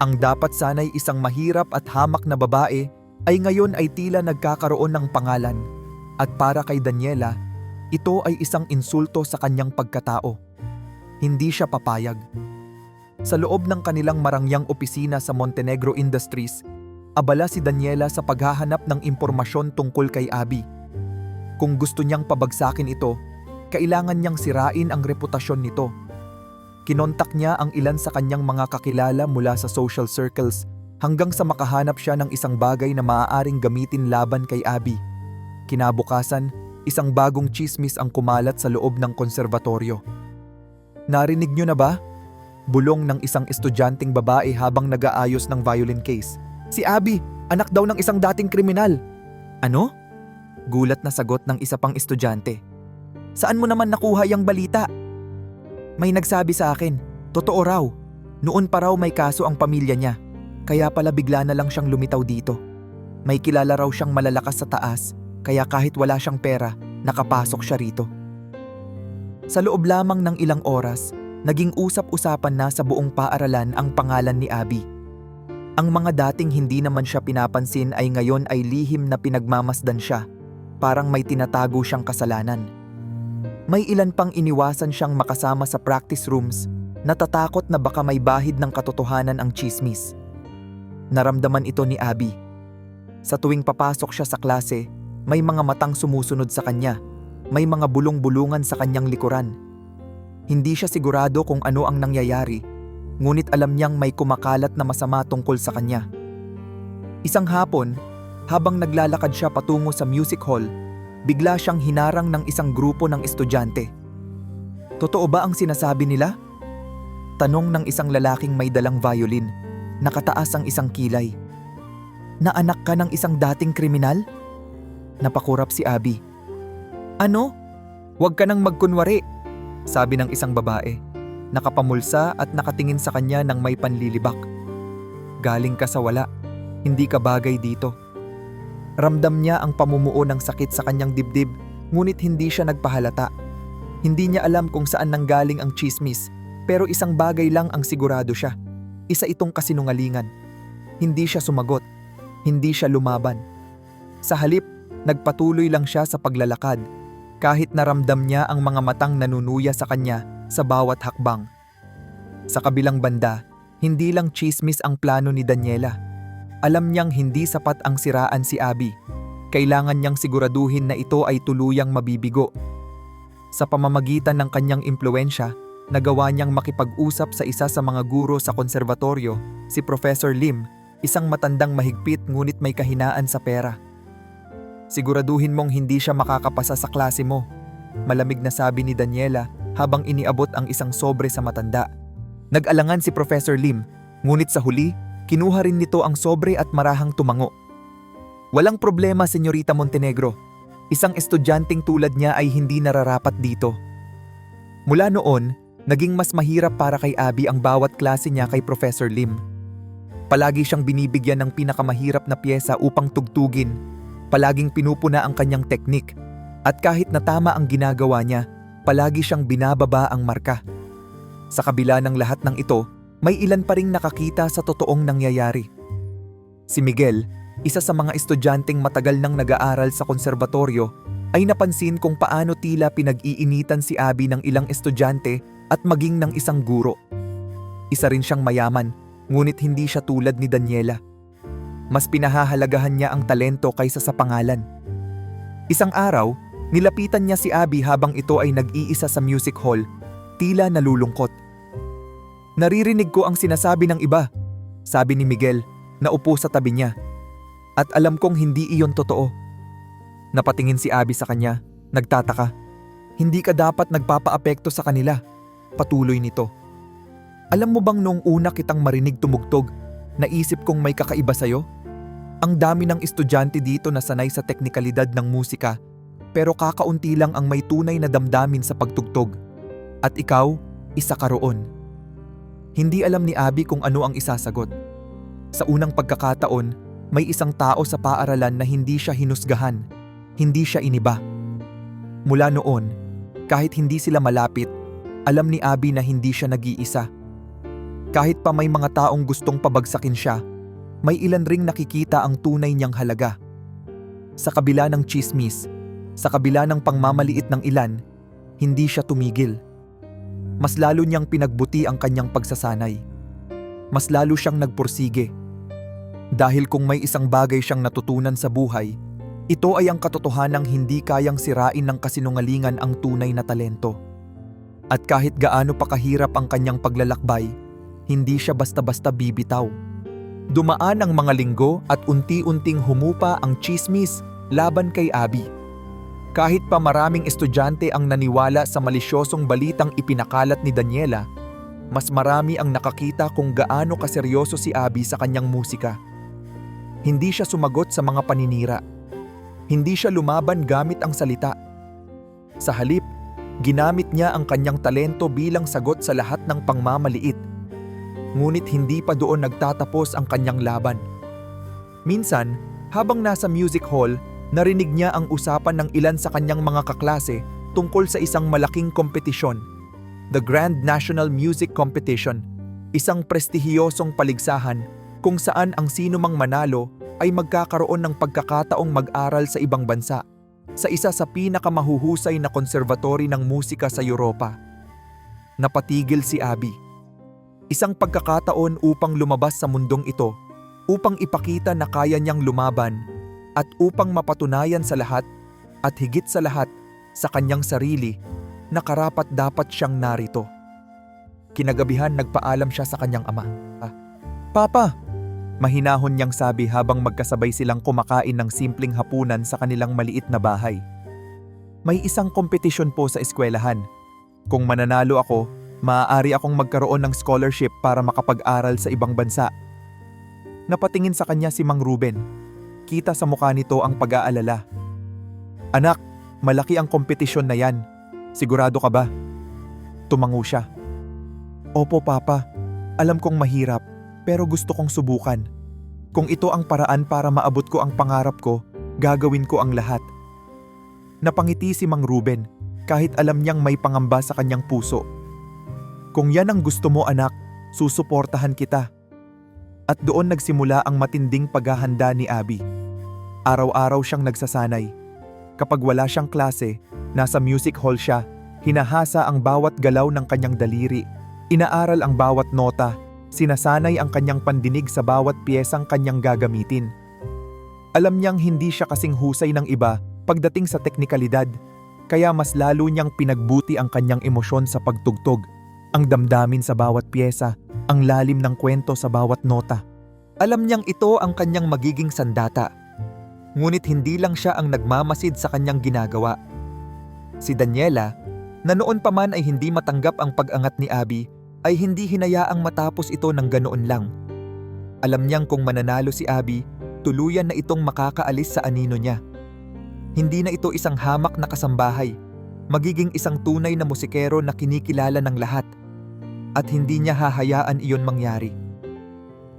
Speaker 2: Ang dapat sana'y isang mahirap at hamak na babae ay ngayon ay tila nagkakaroon ng pangalan. At para kay Daniela, ito ay isang insulto sa kanyang pagkatao. Hindi siya papayag. Sa loob ng kanilang marangyang opisina sa Montenegro Industries, abala si Daniela sa paghahanap ng impormasyon tungkol kay Abby. Kung gusto niyang pabagsakin ito, kailangan niyang sirain ang reputasyon nito. Kinontak niya ang ilan sa kanyang mga kakilala mula sa social circles hanggang sa makahanap siya ng isang bagay na maaaring gamitin laban kay Abby. Kinabukasan, isang bagong tsismis ang kumalat sa loob ng konserbatoryo. Narinig niyo na ba? Bulong ng isang estudyanteng babae habang nag-aayos ng violin case. Si Abby, anak daw ng isang dating kriminal. Ano? Gulat na sagot ng isa pang estudyante. Saan mo naman nakuha yung balita? May nagsabi sa akin, totoo raw. Noon pa raw may kaso ang pamilya niya, kaya pala bigla na lang siyang lumitaw dito. May kilala raw siyang malalakas sa taas, kaya kahit wala siyang pera, nakapasok siya rito. Sa loob lamang ng ilang oras, naging usap-usapan na sa buong paaralan ang pangalan ni Abby. Ang mga dating hindi naman siya pinapansin ay ngayon ay lihim na pinagmamasdan siya, parang may tinatago siyang kasalanan. May ilan pang iniwasan siyang makasama sa practice rooms, natatakot na baka may bahid ng katotohanan ang tsismis. Naramdaman ito ni Abby. Sa tuwing papasok siya sa klase, may mga matang sumusunod sa kanya, may mga bulong-bulungan sa kanyang likuran. Hindi siya sigurado kung ano ang nangyayari, ngunit alam niyang may kumakalat na masama tungkol sa kanya. Isang hapon, habang naglalakad siya patungo sa music hall, bigla siyang hinarang ng isang grupo ng estudyante. Totoo ba ang sinasabi nila? Tanong ng isang lalaking may dalang violin, nakataas ang isang kilay. Na anak ka ng isang dating kriminal? Napakurap si Abby. Ano? Huwag ka nang magkunwari, sabi ng isang babae. Nakapamulsa at nakatingin sa kanya ng may panlilibak. Galing ka sa wala, hindi ka bagay dito. Ramdam niya ang pamumuo ng sakit sa kanyang dibdib, ngunit hindi siya nagpahalata. Hindi niya alam kung saan nanggaling ang tsismis, pero isang bagay lang ang sigurado siya. Isa itong kasinungalingan. Hindi siya sumagot, hindi siya lumaban. Sa halip, nagpatuloy lang siya sa paglalakad, kahit naramdam niya ang mga matang nanunuya sa kanya sa bawat hakbang. Sa kabilang banda, hindi lang tsismis ang plano ni Daniela. Alam niyang hindi sapat ang siraan si Abby. Kailangan niyang siguraduhin na ito ay tuluyang mabibigo. Sa pamamagitan ng kanyang impluwensya, nagawa niyang makipag-usap sa isa sa mga guro sa konserbatoryo, si Professor Lim, isang matandang mahigpit ngunit may kahinaan sa pera. Siguraduhin mong hindi siya makakapasa sa klase mo, malamig na sabi ni Daniela habang iniabot ang isang sobre sa matanda. Nag-alangan si Professor Lim, ngunit sa huli, kinuha rin nito ang sobre at marahang tumango. Walang problema, Senyorita Montenegro. Isang estudyanteng tulad niya ay hindi nararapat dito. Mula noon, naging mas mahirap para kay Abby ang bawat klase niya kay Professor Lim. Palagi siyang binibigyan ng pinakamahirap na piyesa upang tugtugin. Palaging pinupuna ang kanyang teknik, at kahit na tama ang ginagawa niya, palagi siyang binababa ang marka. Sa kabila ng lahat ng ito, may ilan pa ring nakakita sa totoong nangyayari. Si Miguel, isa sa mga estudyanteng matagal nang nag-aaral sa konserbatoryo, ay napansin kung paano tila pinag-iinitan si Abby ng ilang estudyante at maging ng isang guro. Isa rin siyang mayaman, ngunit hindi siya tulad ni Daniela. Mas pinahahalagahan niya ang talento kaysa sa pangalan. Isang araw, nilapitan niya si Abby habang ito ay nag-iisa sa music hall, tila nalulungkot. Naririnig ko ang sinasabi ng iba, sabi ni Miguel, na upo sa tabi niya. At alam kong hindi iyon totoo. Napatingin si Abby sa kanya, nagtataka. Hindi ka dapat nagpapaapekto sa kanila, patuloy nito. Alam mo bang noong una kitang marinig tumugtog, naisip kong may kakaiba sa'yo? Ang dami ng estudyante dito na sanay sa teknikalidad ng musika, pero kakaunti lang ang may tunay na damdamin sa pagtugtog. At ikaw, isa ka roon. Hindi alam ni Abby kung ano ang isasagot. Sa unang pagkakataon, may isang tao sa paaralan na hindi siya hinusgahan, hindi siya iniba. Mula noon, kahit hindi sila malapit, alam ni Abby na hindi siya nag-iisa. Kahit pa may mga taong gustong pabagsakin siya, may ilan ring nakikita ang tunay niyang halaga. Sa kabila ng tsismis, sa kabila ng pangmamaliit ng ilan, hindi siya tumigil. Mas lalo niyang pinagbuti ang kanyang pagsasanay. Mas lalo siyang nagpursige. Dahil kung may isang bagay siyang natutunan sa buhay, ito ay ang katotohanang hindi kayang sirain ng kasinungalingan ang tunay na talento. At kahit gaano pa kahirap ang kanyang paglalakbay, hindi siya basta-basta bibitaw. Dumaan ang mga linggo at unti-unting humupa ang tsismis laban kay Abby. Kahit pa maraming estudyante ang naniwala sa malisyosong balitang ipinakalat ni Daniela, mas marami ang nakakita kung gaano kaseryoso si Abby sa kanyang musika. Hindi siya sumagot sa mga paninira. Hindi siya lumaban gamit ang salita. Sa halip, ginamit niya ang kanyang talento bilang sagot sa lahat ng pangmamaliit. Ngunit hindi pa doon nagtatapos ang kanyang laban. Minsan, habang nasa music hall, narinig niya ang usapan ng ilan sa kanyang mga kaklase tungkol sa isang malaking kompetisyon, the Grand National Music Competition, isang prestihiyosong paligsahan kung saan ang sinumang manalo ay magkakaroon ng pagkakataong mag-aral sa ibang bansa, sa isa sa pinakamahuhusay na konservatory ng musika sa Europa. Napatigil si Abby. Isang pagkakataon upang lumabas sa mundong ito, upang ipakita na kaya niyang lumaban, at upang mapatunayan sa lahat, at higit sa lahat, sa kanyang sarili, na karapat-dapat siyang narito. Kinagabihan nagpaalam siya sa kanyang ama. "Papa!" Mahinahon niyang sabi habang magkasabay silang kumakain ng simpleng hapunan sa kanilang maliit na bahay. "May isang kompetisyon po sa eskwelahan. Kung mananalo ako, maaari akong magkaroon ng scholarship para makapag-aral sa ibang bansa." Napatingin sa kanya si Mang Ruben. Kita sa mukha nito ang pag-aalala. "Anak, malaki ang kompetisyon na yan. Sigurado ka ba?" Tumango siya. "Opo, Papa. Alam kong mahirap, pero gusto kong subukan. Kung ito ang paraan para maabot ko ang pangarap ko, gagawin ko ang lahat." Napangiti si Mang Ruben, kahit alam niyang may pangamba sa kanyang puso. "Kung yan ang gusto mo, anak, susuportahan kita." At doon nagsimula ang matinding paghahanda ni Abby. Araw-araw siyang nagsasanay. Kapag wala siyang klase, nasa music hall siya, hinahasa ang bawat galaw ng kanyang daliri, inaaral ang bawat nota, sinasanay ang kanyang pandinig sa bawat piyesang kanyang gagamitin. Alam niyang hindi siya kasing husay ng iba pagdating sa teknikalidad, kaya mas lalo niyang pinagbuti ang kanyang emosyon sa pagtugtog, ang damdamin sa bawat piyesa, ang lalim ng kwento sa bawat nota. Alam niyang ito ang kanyang magiging sandata. Ngunit hindi lang siya ang nagmamasid sa kanyang ginagawa. Si Daniela, na noon pa man ay hindi matanggap ang pag-angat ni Abby, ay hindi hinayaang matapos ito ng ganoon lang. Alam niyang kung mananalo si Abby, tuluyan na itong makakaalis sa anino niya. Hindi na ito isang hamak na kasambahay, magiging isang tunay na musikero na kinikilala ng lahat. At hindi niya hahayaan iyon mangyari.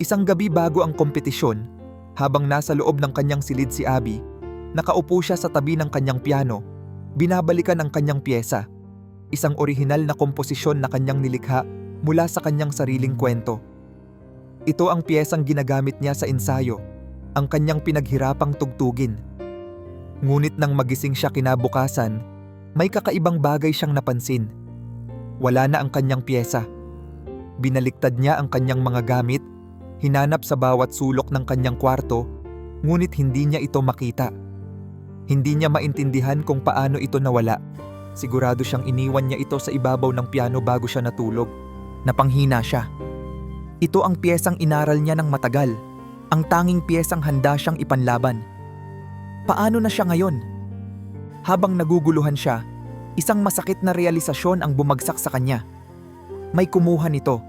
Speaker 2: Isang gabi bago ang kompetisyon, habang nasa loob ng kanyang silid si Abby, nakaupo siya sa tabi ng kanyang piano, binabalikan ang kanyang piyesa, isang orihinal na komposisyon na kanyang nilikha mula sa kanyang sariling kwento. Ito ang piyesang ginagamit niya sa ensayo, ang kanyang pinaghirapang tugtugin. Ngunit nang magising siya kinabukasan, may kakaibang bagay siyang napansin. Wala na ang kanyang piyesa. Binaliktad niya ang kanyang mga gamit, hinanap sa bawat sulok ng kanyang kwarto, ngunit hindi niya ito makita. Hindi niya maintindihan kung paano ito nawala. Sigurado siyang iniwan niya ito sa ibabaw ng piano bago siya natulog. Napanghina siya. Ito ang piyesang inaral niya ng matagal, ang tanging piyesang handa siyang ipanlaban. Paano na siya ngayon? Habang naguguluhan siya, isang masakit na realisasyon ang bumagsak sa kanya. May kumuha nito,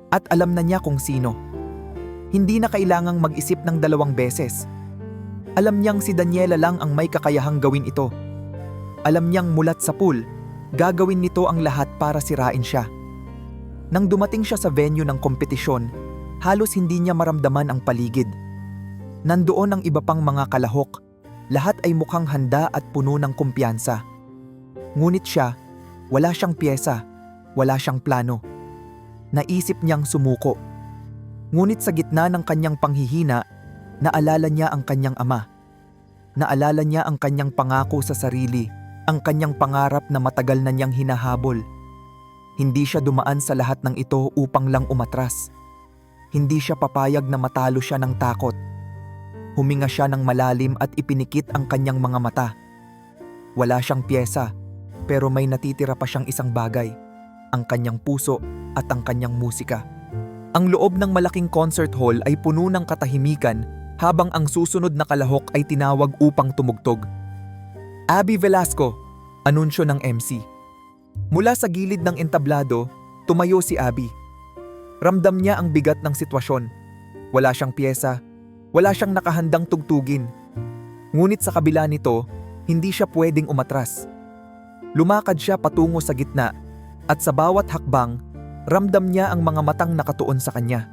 Speaker 2: at alam na niya kung sino. Hindi na kailangang mag-isip ng 2 beses. Alam niyang si Daniela lang ang may kakayahang gawin ito. Alam niyang mulat sa pool, gagawin nito ang lahat para sirain siya. Nang dumating siya sa venue ng kompetisyon, halos hindi niya maramdaman ang paligid. Nandoon ang iba pang mga kalahok, lahat ay mukhang handa at puno ng kumpiyansa. Ngunit siya, wala siyang piyesa, wala siyang plano. Naisip niyang sumuko. Ngunit sa gitna ng kanyang panghihina, naalala niya ang kanyang ama. Naalala niya ang kanyang pangako sa sarili, ang kanyang pangarap na matagal na niyang hinahabol. Hindi siya dumaan sa lahat ng ito upang lang umatras. Hindi siya papayag na matalo siya ng takot. Huminga siya ng malalim at ipinikit ang kanyang mga mata. Wala siyang piyesa, pero may natitira pa siyang isang bagay, ang kanyang puso at ang kanyang musika. Ang loob ng malaking concert hall ay puno ng katahimikan habang ang susunod na kalahok ay tinawag upang tumugtog. Abby Velasco, anunsyo ng MC. Mula sa gilid ng entablado, tumayo si Abby. Ramdam niya ang bigat ng sitwasyon. Wala siyang piyesa, wala siyang nakahandang tugtugin. Ngunit sa kabila nito, hindi siya pwedeng umatras. Lumakad siya patungo sa gitna at sa bawat hakbang, ramdam niya ang mga matang nakatuon sa kanya.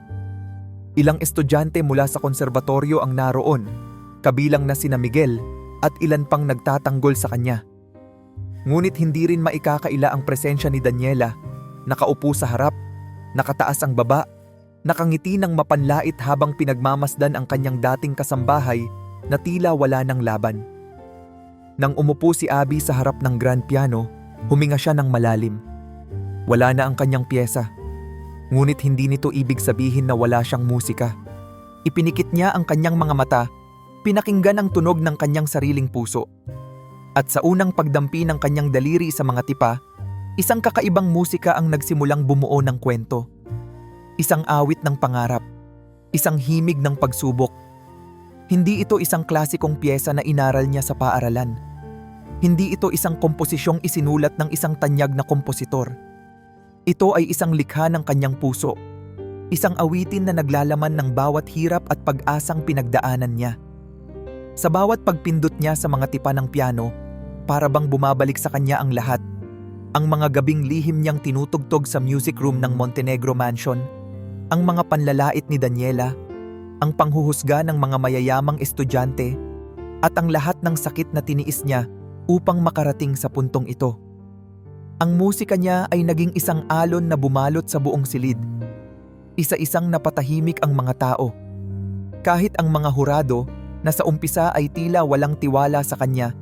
Speaker 2: Ilang estudyante mula sa konserbatoryo ang naroon, kabilang na sina Miguel at ilan pang nagtatanggol sa kanya. Ngunit hindi rin maikakaila ang presensya ni Daniela, nakaupo sa harap, nakataas ang baba, nakangiti ng mapanlait habang pinagmamasdan ang kanyang dating kasambahay na tila wala ng laban. Nang umupo si Abby sa harap ng grand piano, huminga siya ng malalim. Wala na ang kanyang piyesa. Ngunit hindi nito ibig sabihin na wala siyang musika. Ipinikit niya ang kanyang mga mata, pinakinggan ang tunog ng kanyang sariling puso. At sa unang pagdampi ng kanyang daliri sa mga tipa, isang kakaibang musika ang nagsimulang bumuo ng kwento. Isang awit ng pangarap, isang himig ng pagsubok. Hindi ito isang klasikong piyesa na inaral niya sa paaralan. Hindi ito isang komposisyong isinulat ng isang tanyag na kompositor. Ito ay isang likha ng kanyang puso. Isang awitin na naglalaman ng bawat hirap at pag-asang pinagdaanan niya. Sa bawat pagpindot niya sa mga tipa ng piano, para bang bumabalik sa kanya ang lahat. Ang mga gabing lihim niyang tinutugtog sa music room ng Montenegro Mansion, ang mga panlalait ni Daniela, ang panghuhusga ng mga mayayamang estudyante, at ang lahat ng sakit na tiniis niya upang makarating sa puntong ito. Ang musika niya ay naging isang alon na bumalot sa buong silid. Isa-isang napatahimik ang mga tao. Kahit ang mga hurado na sa umpisa ay tila walang tiwala sa kanya,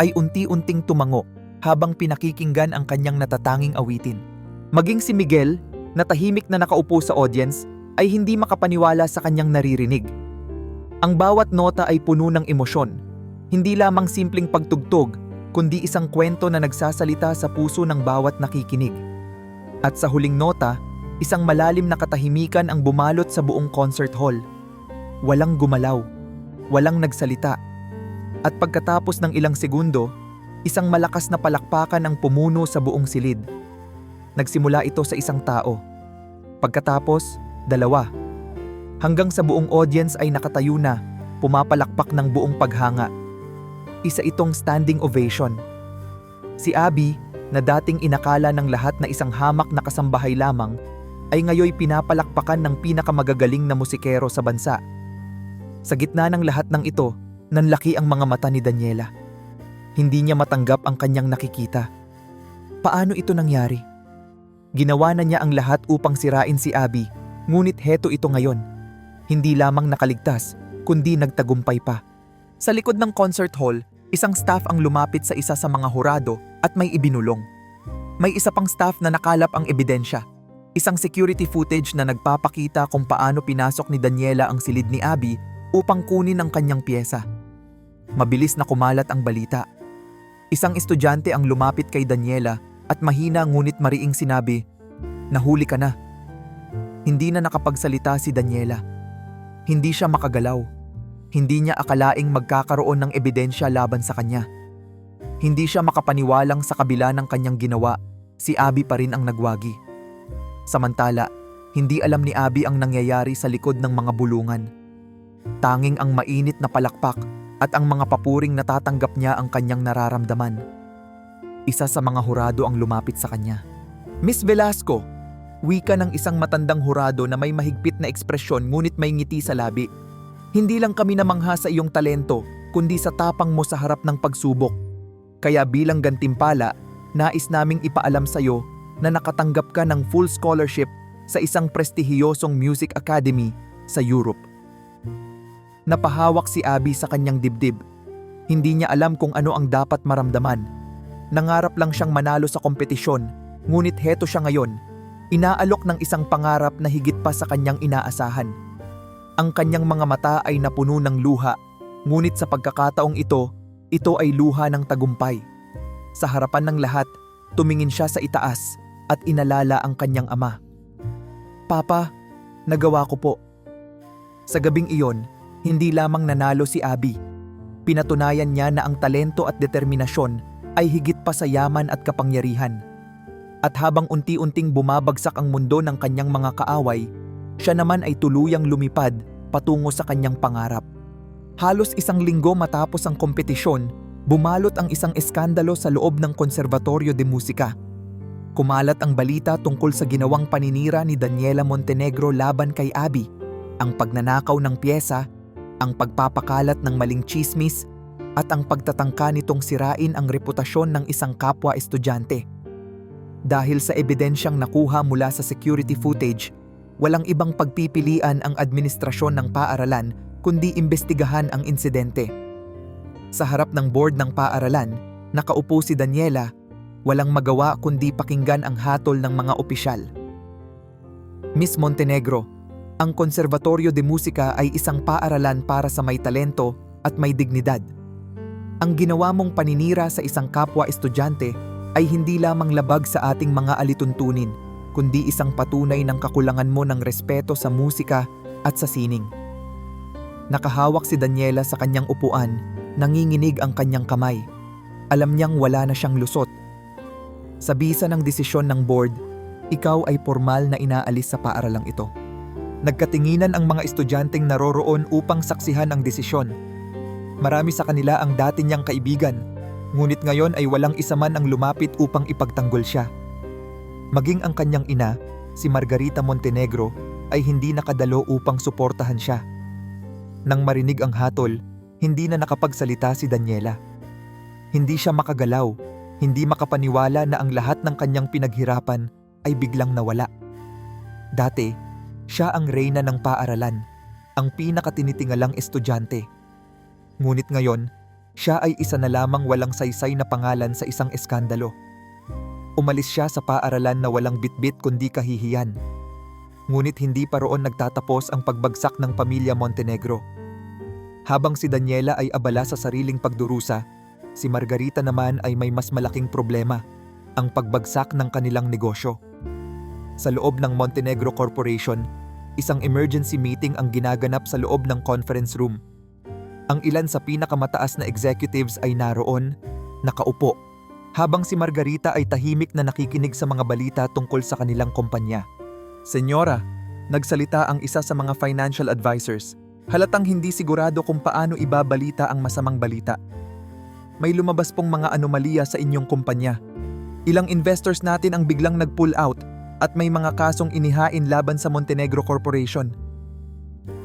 Speaker 2: ay unti-unting tumango habang pinakikinggan ang kanyang natatanging awitin. Maging si Miguel, na tahimik na nakaupo sa audience, ay hindi makapaniwala sa kanyang naririnig. Ang bawat nota ay puno ng emosyon, hindi lamang simpleng pagtugtog, kundi isang kwento na nagsasalita sa puso ng bawat nakikinig. At sa huling nota, isang malalim na katahimikan ang bumalot sa buong concert hall. Walang gumalaw, walang nagsalita. At pagkatapos ng ilang segundo, isang malakas na palakpakan ang pumuno sa buong silid. Nagsimula ito sa isang tao. Pagkatapos, dalawa. Hanggang sa buong audience ay nakatayo na, pumapalakpak ng buong paghanga. Isa itong standing ovation. Si Abby, na dating inakala ng lahat na isang hamak na kasambahay lamang, ay ngayoy pinapalakpakan ng pinakamagagaling na musikero sa bansa. Sa gitna ng lahat ng ito, nanlaki ang mga mata ni Daniela. Hindi niya matanggap ang kanyang nakikita. Paano ito nangyari? Ginawa na niya ang lahat upang sirain si Abby, ngunit heto ito ngayon. Hindi lamang nakaligtas, kundi nagtagumpay pa. Sa likod ng concert hall, isang staff ang lumapit sa isa sa mga hurado at may ibinulong. May isa pang staff na nakalap ang ebidensya. Isang security footage na nagpapakita kung paano pinasok ni Daniela ang silid ni Abby upang kunin ang kanyang piyesa. Mabilis na kumalat ang balita. Isang estudyante ang lumapit kay Daniela at mahina ngunit mariing sinabi, "Nahuli ka na." Hindi na nakapagsalita si Daniela. Hindi siya makagalaw. Hindi niya akalaing magkakaroon ng ebidensya laban sa kanya. Hindi siya makapaniwalang sa kabila ng kanyang ginawa, si Abby pa rin ang nagwagi. Samantala, hindi alam ni Abby ang nangyayari sa likod ng mga bulungan. Tanging ang mainit na palakpak at ang mga papuring natatanggap niya ang kanyang nararamdaman. Isa sa mga hurado ang lumapit sa kanya. "Miss Velasco," wika ng isang matandang hurado na may mahigpit na ekspresyon ngunit may ngiti sa labi. "Hindi lang kami namangha sa iyong talento, kundi sa tapang mo sa harap ng pagsubok. Kaya bilang gantimpala, nais naming ipaalam sa iyo na nakatanggap ka ng full scholarship sa isang prestihiyosong music academy sa Europe." Napahawak si Abby sa kanyang dibdib. Hindi niya alam kung ano ang dapat maramdaman. Nangarap lang siyang manalo sa kompetisyon, ngunit heto siya ngayon, Inaalok ng isang pangarap na higit pa sa kanyang inaasahan. Ang kanyang mga mata ay napuno ng luha, ngunit sa pagkakataong ito ay luha ng tagumpay. Sa harapan ng lahat, tumingin siya sa itaas at inalala ang kanyang ama. "Papa, nagawa ko po." Sa gabing iyon, hindi lamang nanalo si Abby. Pinatunayan niya na ang talento at determinasyon ay higit pa sa yaman at kapangyarihan. At habang unti-unting bumabagsak ang mundo ng kanyang mga kaaway, siya naman ay tuluyang lumipad patungo sa kanyang pangarap. Halos 1 linggo matapos ang kompetisyon, bumalot ang isang eskandalo sa loob ng Konservatorio de Musika. Kumalat ang balita tungkol sa ginawang paninira ni Daniela Montenegro laban kay Abby, ang pagnanakaw ng piyesa, ang pagpapakalat ng maling tsismis, at ang pagtatangka nitong sirain ang reputasyon ng isang kapwa estudyante. Dahil sa ebidensyang nakuha mula sa security footage, walang ibang pagpipilian ang administrasyon ng paaralan kundi imbestigahan ang insidente. Sa harap ng board ng paaralan, nakaupo si Daniela, walang magawa kundi pakinggan ang hatol ng mga opisyal. "Miss Montenegro, ang Konservatorio de Musika ay isang paaralan para sa may talento at may dignidad. Ang ginawa mong paninira sa isang kapwa estudyante ay hindi lamang labag sa ating mga alituntunin, kundi isang patunay ng kakulangan mo ng respeto sa musika at sa sining." Nakahawak si Daniela sa kanyang upuan, nanginginig ang kanyang kamay. Alam niyang wala na siyang lusot. Sa bisa ng desisyon ng board, ikaw ay formal na inaalis sa paaralang ito. Nagkatinginan ang mga estudyanteng naroroon upang saksihan ang desisyon. Marami sa kanila ang dati niyang kaibigan, ngunit ngayon ay walang isa man ang lumapit upang ipagtanggol siya. Maging ang kanyang ina, si Margarita Montenegro, ay hindi nakadalo upang suportahan siya. Nang marinig ang hatol, hindi na nakapagsalita si Daniela. Hindi siya makagalaw, hindi makapaniwala na ang lahat ng kanyang pinaghirapan ay biglang nawala. Dati, siya ang reyna ng paaralan, ang pinakatinitingalang estudyante. Ngunit ngayon, siya ay isa na lamang walang saysay na pangalan sa isang eskandalo. Umalis siya sa paaralan na walang bitbit kundi kahihiyan. Ngunit hindi pa roon nagtatapos ang pagbagsak ng pamilya Montenegro. Habang si Daniela ay abala sa sariling pagdurusa, si Margarita naman ay may mas malaking problema, ang pagbagsak ng kanilang negosyo. Sa loob ng Montenegro Corporation, isang emergency meeting ang ginaganap sa loob ng conference room. Ang ilan sa pinakamataas na executives ay naroon, nakaupo, habang si Margarita ay tahimik na nakikinig sa mga balita tungkol sa kanilang kumpanya. "Senyora," nagsalita ang isa sa mga financial advisors, halatang hindi sigurado kung paano ibabalita ang masamang balita. "May lumabas pong mga anomalya sa inyong kumpanya. Ilang investors natin ang biglang nag-pull out at may mga kasong inihain laban sa Montenegro Corporation."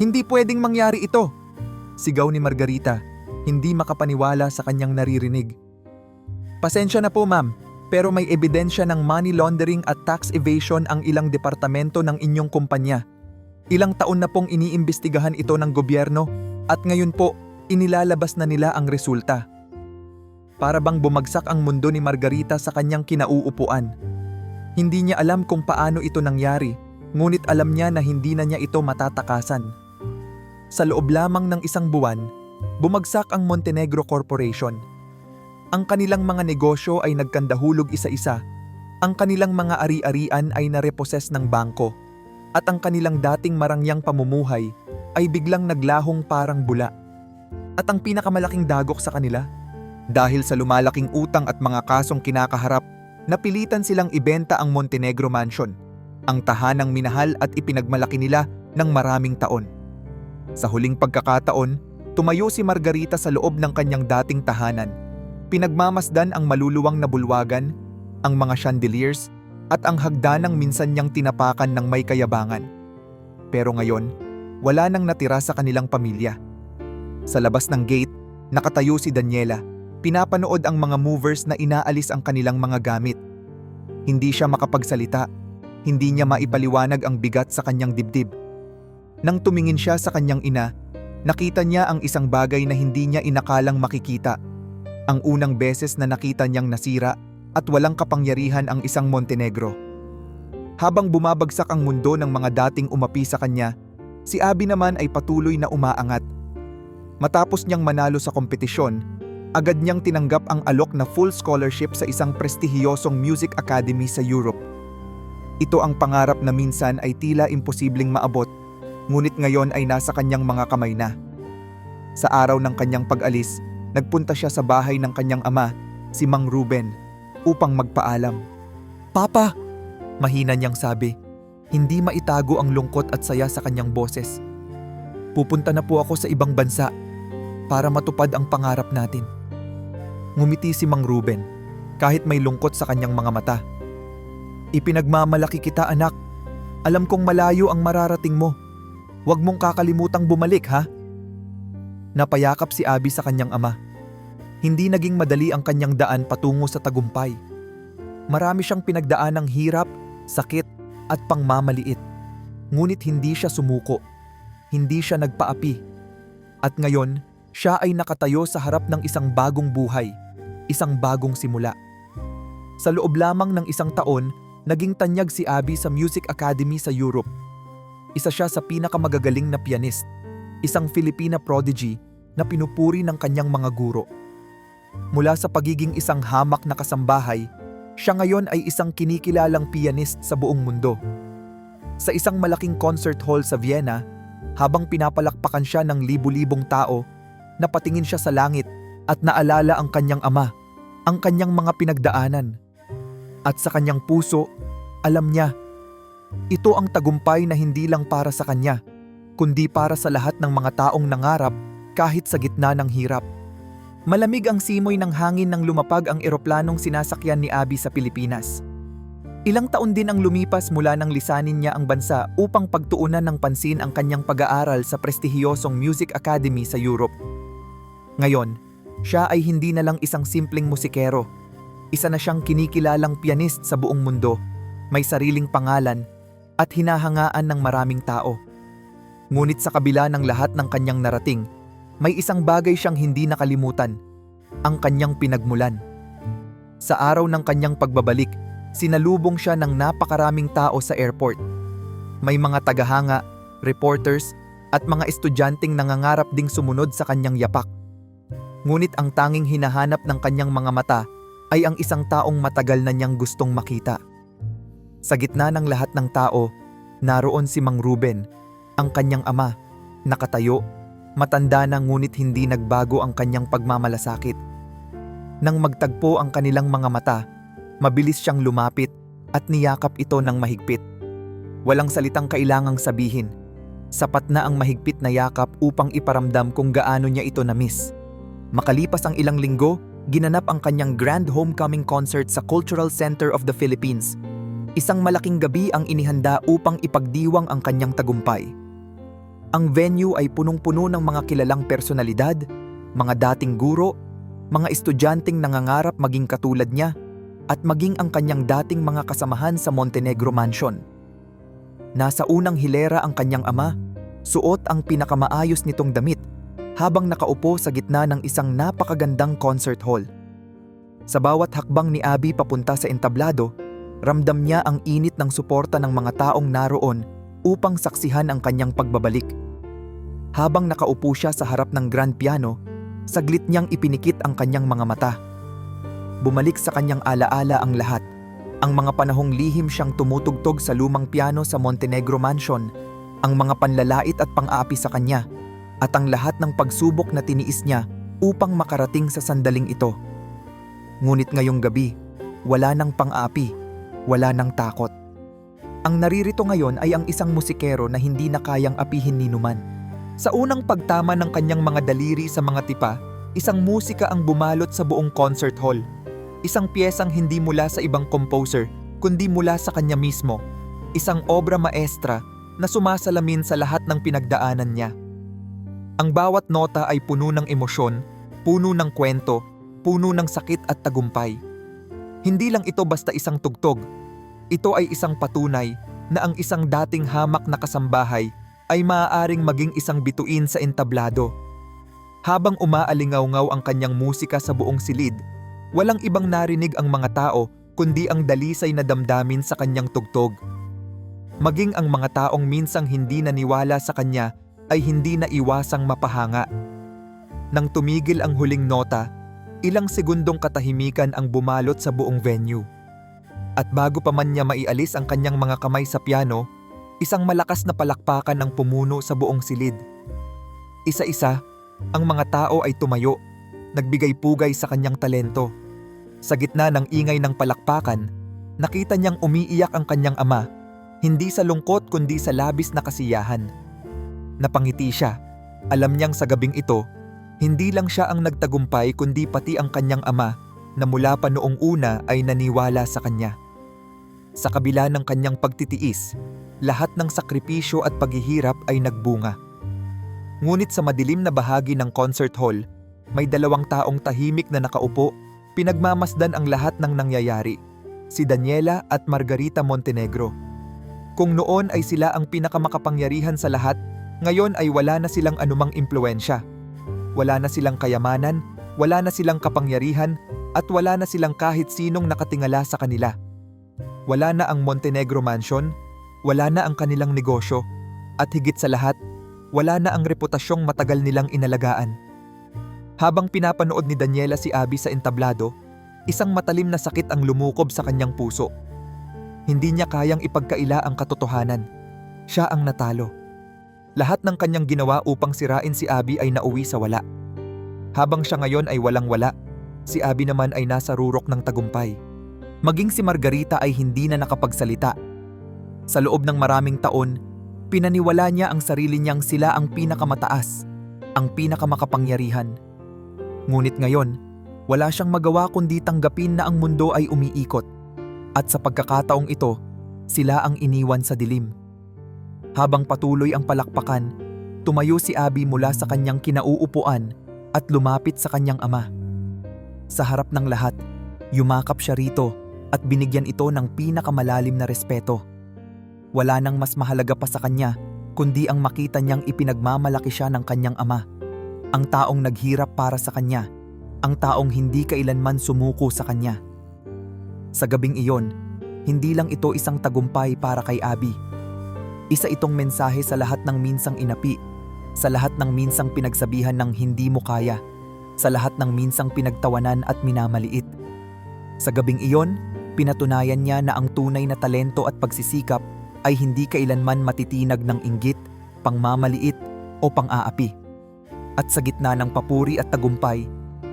Speaker 2: "Hindi pwedeng mangyari ito!" sigaw ni Margarita, hindi makapaniwala sa kanyang naririnig. "Pasensya na po ma'am, pero may ebidensya ng money laundering at tax evasion ang ilang departamento ng inyong kumpanya. Ilang taon na pong iniimbestigahan ito ng gobyerno at ngayon po, inilalabas na nila ang resulta." Para bang bumagsak ang mundo ni Margarita sa kanyang kinauupuan. Hindi niya alam kung paano ito nangyari, ngunit alam niya na hindi na niya ito matatakasan. Sa loob lamang ng 1 buwan, bumagsak ang Montenegro Corporation. Ang kanilang mga negosyo ay nagkandahulog isa-isa, ang kanilang mga ari-arian ay nareposes ng bangko, at ang kanilang dating marangyang pamumuhay ay biglang naglahong parang bula. At ang pinakamalaking dagok sa kanila, dahil sa lumalaking utang at mga kasong kinakaharap, napilitan silang ibenta ang Montenegro Mansion, ang tahanang minahal at ipinagmalaki nila ng maraming taon. Sa huling pagkakataon, tumayo si Margarita sa loob ng kanyang dating tahanan. Pinagmamasdan ang maluluwang na bulwagan, ang mga chandeliers, at ang hagdanang minsan niyang tinapakan ng may kayabangan. Pero ngayon, wala nang natira sa kanilang pamilya. Sa labas ng gate, nakatayo si Daniela. Pinapanood ang mga movers na inaalis ang kanilang mga gamit. Hindi siya makapagsalita. Hindi niya maipaliwanag ang bigat sa kanyang dibdib. Nang tumingin siya sa kanyang ina, nakita niya ang isang bagay na hindi niya inakalang makikita. Ang unang beses na nakita niyang nasira at walang kapangyarihan ang isang Montenegro. Habang bumabagsak ang mundo ng mga dating umapi sa kanya, si Abby naman ay patuloy na umaangat. Matapos niyang manalo sa kompetisyon, agad niyang tinanggap ang alok na full scholarship sa isang prestihiyosong music academy sa Europe. Ito ang pangarap na minsan ay tila imposibleng maabot, ngunit ngayon ay nasa kanyang mga kamay na. Sa araw ng kanyang pag-alis, nagpunta siya sa bahay ng kanyang ama, si Mang Ruben, upang magpaalam. "Papa!" mahina niyang sabi, hindi maitago ang lungkot at saya sa kanyang boses. "Pupunta na po ako sa ibang bansa para matupad ang pangarap natin." Ngumiti si Mang Ruben, kahit may lungkot sa kanyang mga mata. "Ipinagmamalaki kita, anak. Alam kong malayo ang mararating mo. Huwag mong kakalimutang bumalik, ha?" Napayakap si Abby sa kanyang ama. Hindi naging madali ang kanyang daan patungo sa tagumpay. Marami siyang pinagdaan ng hirap, sakit at pangmamaliit. Ngunit hindi siya sumuko. Hindi siya nagpaapi. At ngayon, siya ay nakatayo sa harap ng isang bagong buhay, isang bagong simula. Sa loob lamang ng isang taon, naging tanyag si Abby sa Music Academy sa Europe. Isa siya sa pinakamagagaling na pianist, isang Filipina prodigy na pinupuri ng kanyang mga guro. Mula sa pagiging isang hamak na kasambahay, siya ngayon ay isang kinikilalang pianist sa buong mundo. Sa isang malaking concert hall sa Vienna, habang pinapalakpakan siya ng libu-libong tao, napatingin siya sa langit at naalala ang kanyang ama, ang kanyang mga pinagdaanan. At sa kanyang puso, alam niya, ito ang tagumpay na hindi lang para sa kanya, kundi para sa lahat ng mga taong nangarap kahit sa gitna ng hirap. Malamig ang simoy ng hangin nang lumapag ang eroplanong sinasakyan ni Abby sa Pilipinas. Ilang taon din ang lumipas mula nang lisanin niya ang bansa upang pagtuunan ng pansin ang kanyang pag-aaral sa prestihiyosong Music Academy sa Europe. Ngayon, siya ay hindi na lang isang simpleng musikero. Isa na siyang kinikilalang pianist sa buong mundo, may sariling pangalan at hinahangaan ng maraming tao. Ngunit sa kabila ng lahat ng kanyang narating, may isang bagay siyang hindi nakalimutan, ang kanyang pinagmulan. Sa araw ng kanyang pagbabalik, sinalubong siya ng napakaraming tao sa airport. May mga tagahanga, reporters, at mga estudyanteng nangangarap ding sumunod sa kanyang yapak. Ngunit ang tanging hinahanap ng kanyang mga mata ay ang isang taong matagal na niyang gustong makita. Sa gitna ng lahat ng tao, naroon si Mang Ruben, ang kanyang ama, nakatayo, matanda na ngunit hindi nagbago ang kanyang pagmamalasakit. Nang magtagpo ang kanilang mga mata, mabilis siyang lumapit at niyakap ito ng mahigpit. Walang salitang kailangang sabihin. Sapat na ang mahigpit na yakap upang iparamdam kung gaano niya ito na-miss. Makalipas ang ilang linggo, ginanap ang kanyang grand homecoming concert sa Cultural Center of the Philippines. Isang malaking gabi ang inihanda upang ipagdiwang ang kanyang tagumpay. Ang venue ay punong-puno ng mga kilalang personalidad, mga dating guro, mga estudyanteng nangangarap maging katulad niya, at maging ang kanyang dating mga kasamahan sa Montenegro Mansion. Nasa unang hilera ang kanyang ama, suot ang pinakamaayos nitong damit, habang nakaupo sa gitna ng isang napakagandang concert hall. Sa bawat hakbang ni Abby papunta sa entablado, ramdam niya ang init ng suporta ng mga taong naroon upang saksihan ang kanyang pagbabalik. Habang nakaupo siya sa harap ng grand piano, saglit niyang ipinikit ang kanyang mga mata. Bumalik sa kanyang alaala ang lahat. Ang mga panahong lihim siyang tumutugtog sa lumang piano sa Montenegro Mansion, ang mga panlalait at pang-aapi sa kanya, at ang lahat ng pagsubok na tiniis niya upang makarating sa sandaling ito. Ngunit ngayong gabi, wala nang pang-aapi, wala nang takot. Ang naririto ngayon ay ang isang musikero na hindi na kayang apihin ni numan. Sa unang pagtama ng kanyang mga daliri sa mga tipa, isang musika ang bumalot sa buong concert hall. Isang piyesang hindi mula sa ibang composer, kundi mula sa kanya mismo. Isang obra maestra na sumasalamin sa lahat ng pinagdaanan niya. Ang bawat nota ay puno ng emosyon, puno ng kwento, puno ng sakit at tagumpay. Hindi lang ito basta isang tugtog. Ito ay isang patunay na ang isang dating hamak na kasambahay ay maaaring maging isang bituin sa entablado. Habang umaalingaw-ngaw ang kanyang musika sa buong silid, walang ibang narinig ang mga tao kundi ang dalisay na damdamin sa kanyang tugtog.
Speaker 1: Maging ang mga taong minsang hindi naniwala sa kanya ay hindi na iwasang mapahanga. Nang tumigil ang huling nota, ilang segundong katahimikan ang bumalot sa buong venue. At bago pa man niya maialis ang kanyang mga kamay sa piano, isang malakas na palakpakan ang pumuno sa buong silid. Isa-isa, ang mga tao ay tumayo, nagbigay pugay sa kanyang talento. Sa gitna ng ingay ng palakpakan, nakita niyang umiiyak ang kanyang ama, hindi sa lungkot kundi sa labis na kasiyahan. Napangiti siya. Alam niyang sa gabing ito, hindi lang siya ang nagtagumpay kundi pati ang kanyang ama na mula pa noong una ay naniwala sa kanya. Sa kabila ng kanyang pagtitiis, lahat ng sakripisyo at paghihirap ay nagbunga. Ngunit sa madilim na bahagi ng concert hall, may dalawang taong tahimik na nakaupo, pinagmamasdan ang lahat ng nangyayari, si Daniela at Margarita Montenegro. Kung noon ay sila ang pinakamakapangyarihan sa lahat, ngayon ay wala na silang anumang impluwensya. Wala na silang kayamanan, wala na silang kapangyarihan, at wala na silang kahit sinong nakatingala sa kanila. Wala na ang Montenegro Mansion, wala na ang kanilang negosyo, at higit sa lahat, wala na ang reputasyong matagal nilang inalagaan. Habang pinapanood ni Daniela si Abby sa entablado, isang matalim na sakit ang lumukob sa kanyang puso. Hindi niya kayang ipagkaila ang katotohanan. Siya ang natalo. Lahat ng kanyang ginawa upang sirain si Abby ay nauwi sa wala. Habang siya ngayon ay walang-wala, si Abby naman ay nasa rurok ng tagumpay. Maging si Margarita ay hindi na nakapagsalita. Sa loob ng maraming taon, pinaniwala niya ang sarili niyang sila ang pinakamataas, ang pinakamakapangyarihan. Ngunit ngayon, wala siyang magawa kundi tanggapin na ang mundo ay umiikot. At sa pagkakataong ito, sila ang iniwan sa dilim. Habang patuloy ang palakpakan, tumayo si Abby mula sa kanyang kinauupuan at lumapit sa kanyang ama. Sa harap ng lahat, yumakap siya rito at binigyan ito ng pinakamalalim na respeto. Wala nang mas mahalaga pa sa kanya kundi ang makita niyang ipinagmamalaki siya ng kanyang ama. Ang taong naghirap para sa kanya, ang taong hindi kailanman sumuko sa kanya. Sa gabing iyon, hindi lang ito isang tagumpay para kay Abby. Isa itong mensahe sa lahat ng minsang inapi, sa lahat ng minsang pinagsabihan ng hindi mo kaya, sa lahat ng minsang pinagtawanan at minamaliit. Sa gabing iyon, pinatunayan niya na ang tunay na talento at pagsisikap ay hindi kailanman matitinag ng inggit, pangmamaliit o pang-aapi. At sa gitna ng papuri at tagumpay,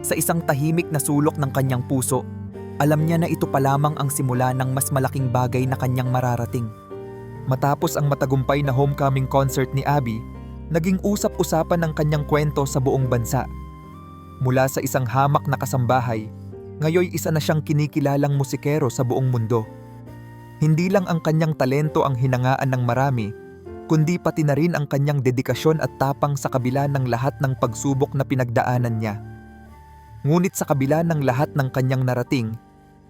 Speaker 1: sa isang tahimik na sulok ng kanyang puso, alam niya na ito pa lamang ang simula ng mas malaking bagay na kanyang mararating. Matapos ang matagumpay na homecoming concert ni Abby, naging usap-usapan ng kanyang kwento sa buong bansa. Mula sa isang hamak na kasambahay, ngayoy isa na siyang kinikilalang musikero sa buong mundo. Hindi lang ang kanyang talento ang hinangaan ng marami, kundi pati na rin ang kanyang dedikasyon at tapang sa kabila ng lahat ng pagsubok na pinagdaanan niya. Ngunit sa kabila ng lahat ng kanyang narating,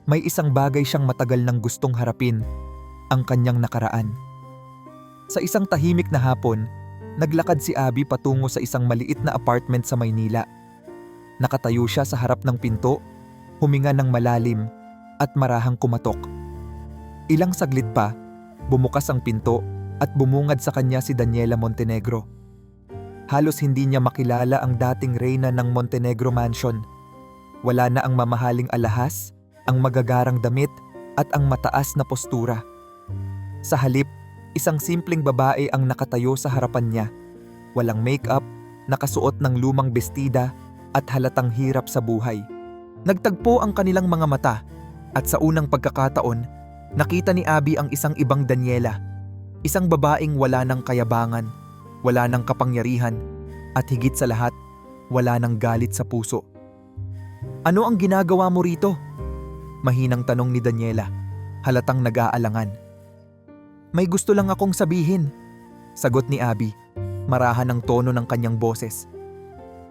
Speaker 1: may isang bagay siyang matagal nang gustong harapin, ang kanyang nakaraan. Sa isang tahimik na hapon, naglakad si Abby patungo sa isang maliit na apartment sa Maynila. Nakatayo siya sa harap ng pinto, huminga ng malalim, at marahang kumatok. Ilang saglit pa, bumukas ang pinto at bumungad sa kanya si Daniela Montenegro. Halos hindi niya makilala ang dating reyna ng Montenegro Mansion. Wala na ang mamahaling alahas, ang magagarang damit, at ang mataas na postura. Sa halip, isang simpleng babae ang nakatayo sa harapan niya. Walang make-up, nakasuot ng lumang bestida, at halatang hirap sa buhay. Nagtagpo ang kanilang mga mata, at sa unang pagkakataon, nakita ni Abby ang isang ibang Daniela. Isang babaeng wala ng kayabangan, wala ng kapangyarihan, at higit sa lahat, wala ng galit sa puso. "Ano ang ginagawa mo rito?" Mahinang tanong ni Daniela, halatang nag-aalangan. "May gusto lang akong sabihin," sagot ni Abby, marahan ang tono ng kanyang boses.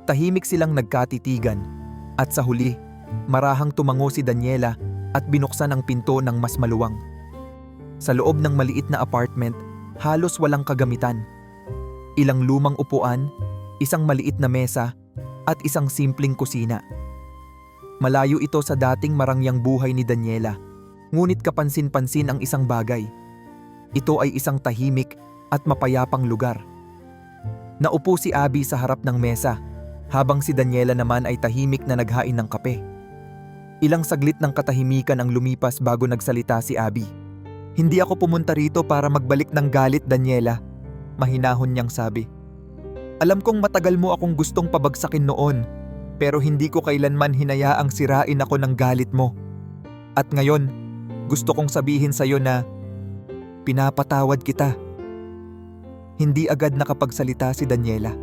Speaker 1: Tahimik silang nagkatitigan, at sa huli, marahang tumango si Daniela at binuksan ang pinto ng mas maluwang. Sa loob ng maliit na apartment, halos walang kagamitan. Ilang lumang upuan, isang maliit na mesa, at isang simpleng kusina. Malayo ito sa dating marangyang buhay ni Daniela, ngunit kapansin-pansin ang isang bagay.
Speaker 2: Ito ay isang tahimik at mapayapang lugar. Naupo si Abby sa harap ng mesa, habang si Daniela naman ay tahimik na naghain ng kape. Ilang saglit ng katahimikan ang lumipas bago nagsalita si Abby. "Hindi ako pumunta rito para magbalik ng galit, Daniela," mahinahon niyang sabi. "Alam kong matagal mo akong gustong pabagsakin noon, pero hindi ko kailanman hinayaang sirain ako ng galit mo. At ngayon, gusto kong sabihin sa'yo na pinapatawad kita." Hindi agad nakapagsalita si Daniela.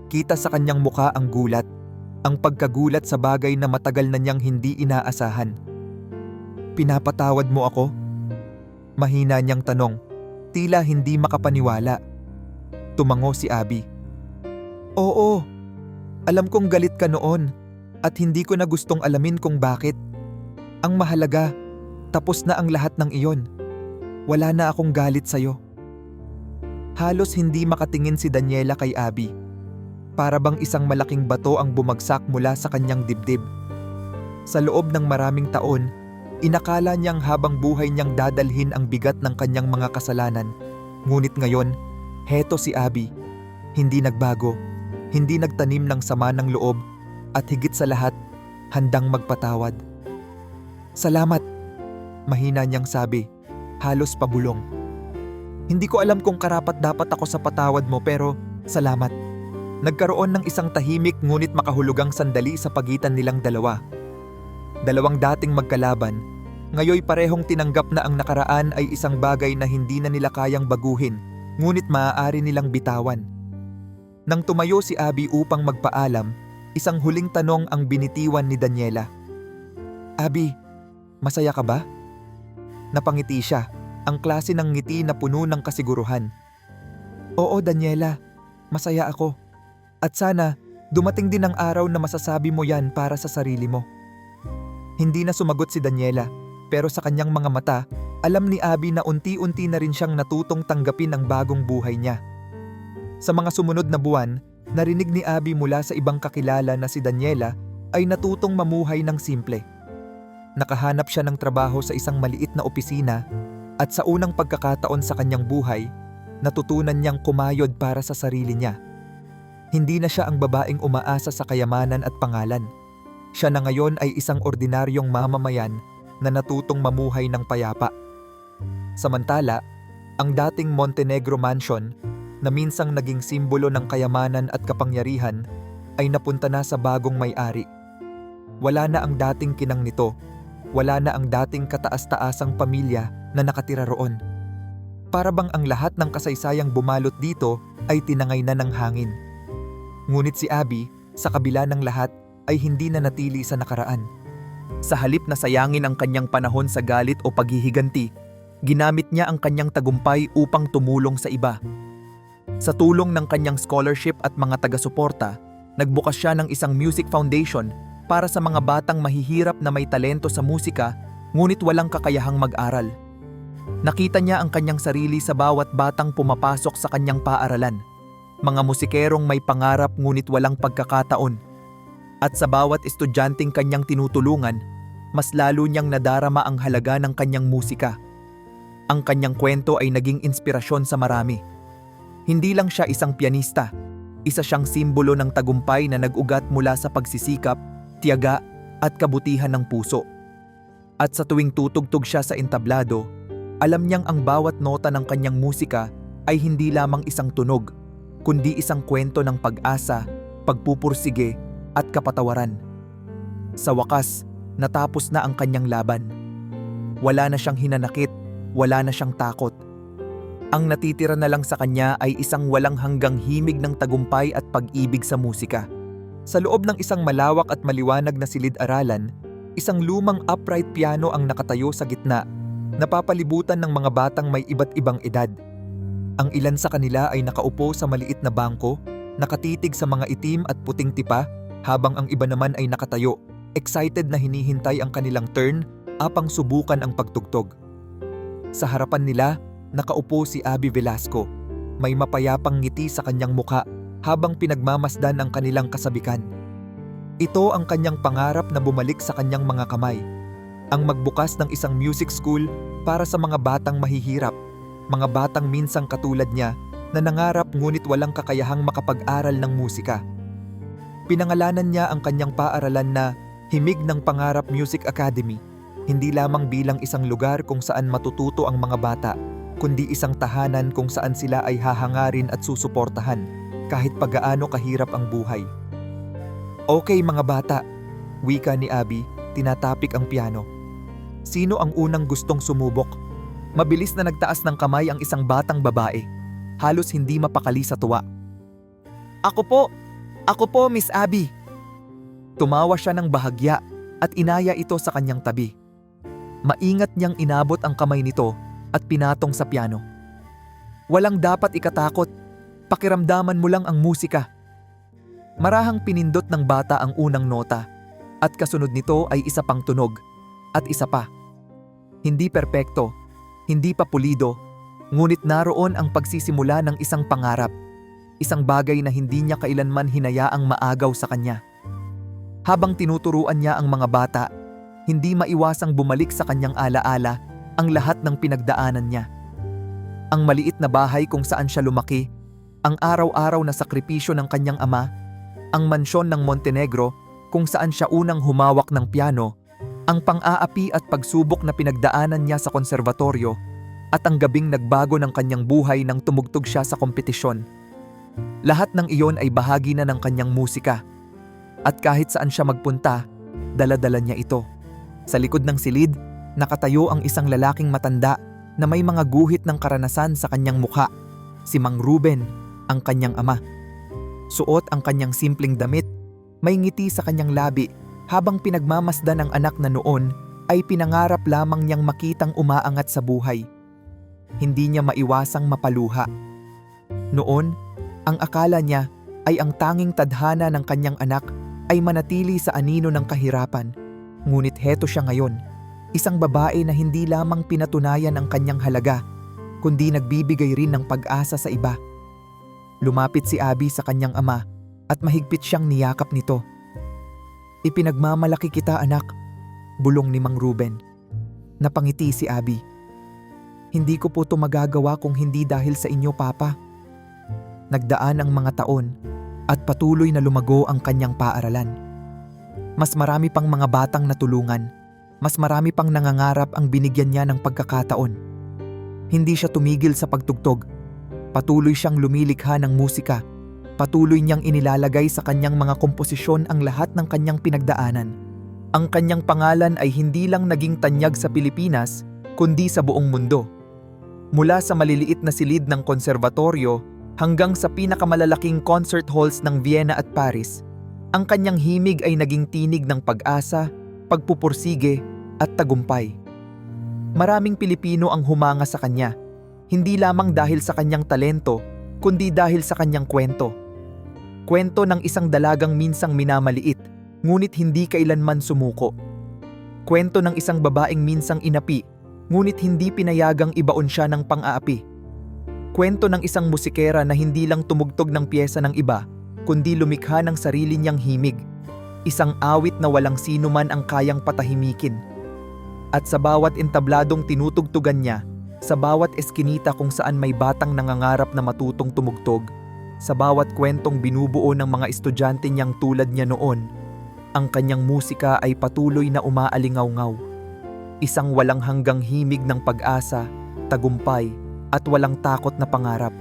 Speaker 2: Kita sa kanyang muka ang gulat, ang pagkagulat sa bagay na matagal na niyang hindi inaasahan. "Pinapatawad mo ako?" Mahina niyang tanong, tila hindi makapaniwala. Tumango si Abby. "Oo, alam kong galit ka noon at hindi ko na gustong alamin kung bakit. Ang mahalaga, tapos na ang lahat ng iyon. Wala na akong galit sa'yo." Halos hindi makatingin si Daniela kay Abby. Para bang isang malaking bato ang bumagsak mula sa kanyang dibdib. Sa loob ng maraming taon, inakala niyang habang buhay niyang dadalhin ang bigat ng kanyang mga kasalanan. Ngunit ngayon, heto si Abby. Hindi nagbago, hindi nagtanim ng sama ng loob, at higit sa lahat, handang magpatawad. "Salamat," mahina niyang sabi, halos pabulong. "Hindi ko alam kung karapat-dapat ako sa patawad mo, pero salamat." Nagkaroon ng isang tahimik ngunit makahulugang sandali sa pagitan nilang dalawa. Dalawang dating magkalaban, ngayoy parehong tinanggap na ang nakaraan ay isang bagay na hindi na nila kayang baguhin, ngunit maaari nilang bitawan. Nang tumayo si Abby upang magpaalam, isang huling tanong ang binitiwan ni Daniela. "Abby, masaya ka ba?" Napangiti siya, ang klase ng ngiti na puno ng kasiguruhan. "Oo, Daniela, masaya ako. At sana, dumating din ang araw na masasabi mo yan para sa sarili mo." Hindi na sumagot si Daniela, pero sa kanyang mga mata, alam ni Abby na unti-unti na rin siyang natutong tanggapin ang bagong buhay niya. Sa mga sumunod na buwan, narinig ni Abby mula sa ibang kakilala na si Daniela ay natutong mamuhay ng simple. Nakahanap siya ng trabaho sa isang maliit na opisina, at sa unang pagkakataon sa kanyang buhay, natutunan niyang kumayod para sa sarili niya. Hindi na siya ang babaeng umaasa sa kayamanan at pangalan. Siya na ngayon ay isang ordinaryong mamamayan na natutong mamuhay ng payapa. Samantala, ang dating Montenegro Mansion, na minsang naging simbolo ng kayamanan at kapangyarihan, ay napunta na sa bagong may-ari. Wala na ang dating kinang nito, wala na ang dating kataas-taasang pamilya na nakatira roon. Para bang ang lahat ng kasaysayang bumalot dito ay tinangay na ng hangin. Ngunit si Abby, sa kabila ng lahat, ay hindi na natili sa nakaraan. Sa halip na sayangin ang kanyang panahon sa galit o paghihiganti, ginamit niya ang kanyang tagumpay upang tumulong sa iba. Sa tulong ng kanyang scholarship at mga taga-suporta, nagbukas siya ng isang music foundation para sa mga batang mahihirap na may talento sa musika ngunit walang kakayahang mag-aral. Nakita niya ang kanyang sarili sa bawat batang pumapasok sa kanyang paaralan. Mga musikerong may pangarap ngunit walang pagkakataon. At sa bawat estudyanteng kanyang tinutulungan, mas lalo niyang nadarama ang halaga ng kanyang musika. Ang kanyang kwento ay naging inspirasyon sa marami. Hindi lang siya isang pianista, isa siyang simbolo ng tagumpay na nag-ugat mula sa pagsisikap, tiyaga at kabutihan ng puso. At sa tuwing tutugtog siya sa entablado, alam niyang ang bawat nota ng kanyang musika ay hindi lamang isang tunog, kundi isang kwento ng pag-asa, pagpupursige at kapatawaran. Sa wakas, natapos na ang kanyang laban. Wala na siyang hinanakit, wala na siyang takot. Ang natitira na lang sa kanya ay isang walang hanggang himig ng tagumpay at pag-ibig sa musika. Sa loob ng isang malawak at maliwanag na silid-aralan, isang lumang upright piano ang nakatayo sa gitna, napapalibutan ng mga batang may iba't ibang edad. Ang ilan sa kanila ay nakaupo sa maliit na bangko, nakatitig sa mga itim at puting tipa, habang ang iba naman ay nakatayo, excited na hinihintay ang kanilang turn upang subukan ang pagtugtog. Sa harapan nila, nakaupo si Abby Velasco. May mapayapang ngiti sa kanyang mukha habang pinagmamasdan ang kanilang kasabikan. Ito ang kanyang pangarap na bumalik sa kanyang mga kamay. Ang magbukas ng isang music school para sa mga batang mahihirap,
Speaker 1: Mga batang minsang katulad niya na nangarap ngunit walang kakayahang makapag-aral ng musika. Pinangalanan niya ang kanyang paaralan na Himig ng Pangarap Music Academy, hindi lamang bilang isang lugar kung saan matututo ang mga bata, kundi isang tahanan kung saan sila ay hahangarin at susuportahan kahit pagaano kahirap ang buhay. Okay mga bata, wika ni Abby, tinatapik ang piano. Sino ang unang gustong sumubok? Mabilis na nagtaas ng kamay ang isang batang babae, halos hindi mapakali sa tuwa. Ako po Miss Abby. Tumawa siya ng bahagya at inaya ito sa kanyang tabi. Maingat niyang inabot ang kamay nito at pinatong sa piano. Walang dapat ikatakot, pakiramdaman mo lang ang musika. Marahang pinindot ng bata ang unang nota at kasunod nito ay isa pang tunog at isa pa. Hindi perpekto, hindi pa pulido, ngunit naroon ang pagsisimula ng isang pangarap, isang bagay na hindi niya kailanman hinayaang maagaw sa kanya. Habang tinuturuan niya ang mga bata, hindi maiwasang bumalik sa kanyang alaala ang lahat ng pinagdaanan niya. Ang maliit na bahay kung saan siya lumaki, ang araw-araw na sakripisyo ng kanyang ama, ang mansyon ng Montenegro kung saan siya unang humawak ng piano, ang pang-aapi at pagsubok na pinagdaanan niya sa konservatoryo, at ang gabing nagbago ng kanyang buhay nang tumugtog siya sa kompetisyon. Lahat ng iyon ay bahagi na ng kanyang musika. At kahit saan siya magpunta, dala-dala niya ito. Sa likod ng silid, nakatayo ang isang lalaking matanda na may mga guhit ng karanasan sa kanyang mukha, si Mang Ruben, ang kanyang ama. Suot ang kanyang simpleng damit, may ngiti sa kanyang labi, habang pinagmamasdan ng anak na noon ay pinangarap lamang niyang makitang umaangat sa buhay. Hindi niya maiwasang mapaluha. Noon, ang akala niya ay ang tanging tadhana ng kanyang anak ay manatili sa anino ng kahirapan. Ngunit heto siya ngayon, isang babae na hindi lamang pinatunayan ang kanyang halaga, kundi nagbibigay rin ng pag-asa sa iba. Lumapit si Abby sa kanyang ama at mahigpit siyang niyakap nito. Ipinagmamalaki kita anak, bulong ni Mang Ruben. Napangiti si Abby. Hindi ko po ito magagawa kung hindi dahil sa inyo, Papa. Nagdaan ang mga taon at patuloy na lumago ang kanyang paaralan. Mas marami pang mga batang natulungan, mas marami pang nangangarap ang binigyan niya ng pagkakataon. Hindi siya tumigil sa pagtugtog. Patuloy siyang lumilikha ng musika. Patuloy niyang inilalagay sa kanyang mga komposisyon ang lahat ng kanyang pinagdaanan. Ang kanyang pangalan ay hindi lang naging tanyag sa Pilipinas, kundi sa buong mundo. Mula sa maliliit na silid ng konservatoryo hanggang sa pinakamalalaking concert halls ng Vienna at Paris, ang kanyang himig ay naging tinig ng pag-asa, pagpupursige at tagumpay. Maraming Pilipino ang humanga sa kanya, hindi lamang dahil sa kanyang talento, kundi dahil sa kanyang kwento. Kwento ng isang dalagang minsang minamaliit, ngunit hindi kailanman sumuko. Kwento ng isang babaeng minsang inapi, ngunit hindi pinayagang ibaon siya ng pang-aapi. Kwento ng isang musikera na hindi lang tumugtog ng piyesa ng iba, kundi lumikha ng sarili niyang himig. Isang awit na walang sino man ang kayang patahimikin. At sa bawat entabladong tinutugtugan niya, sa bawat eskinita kung saan may batang nangangarap na matutong tumugtog, sa bawat kwentong binubuo ng mga estudyante niyang tulad niya noon, ang kanyang musika ay patuloy na umaalingaw-ngaw. Isang walang hanggang himig ng pag-asa, tagumpay, at walang takot na pangarap.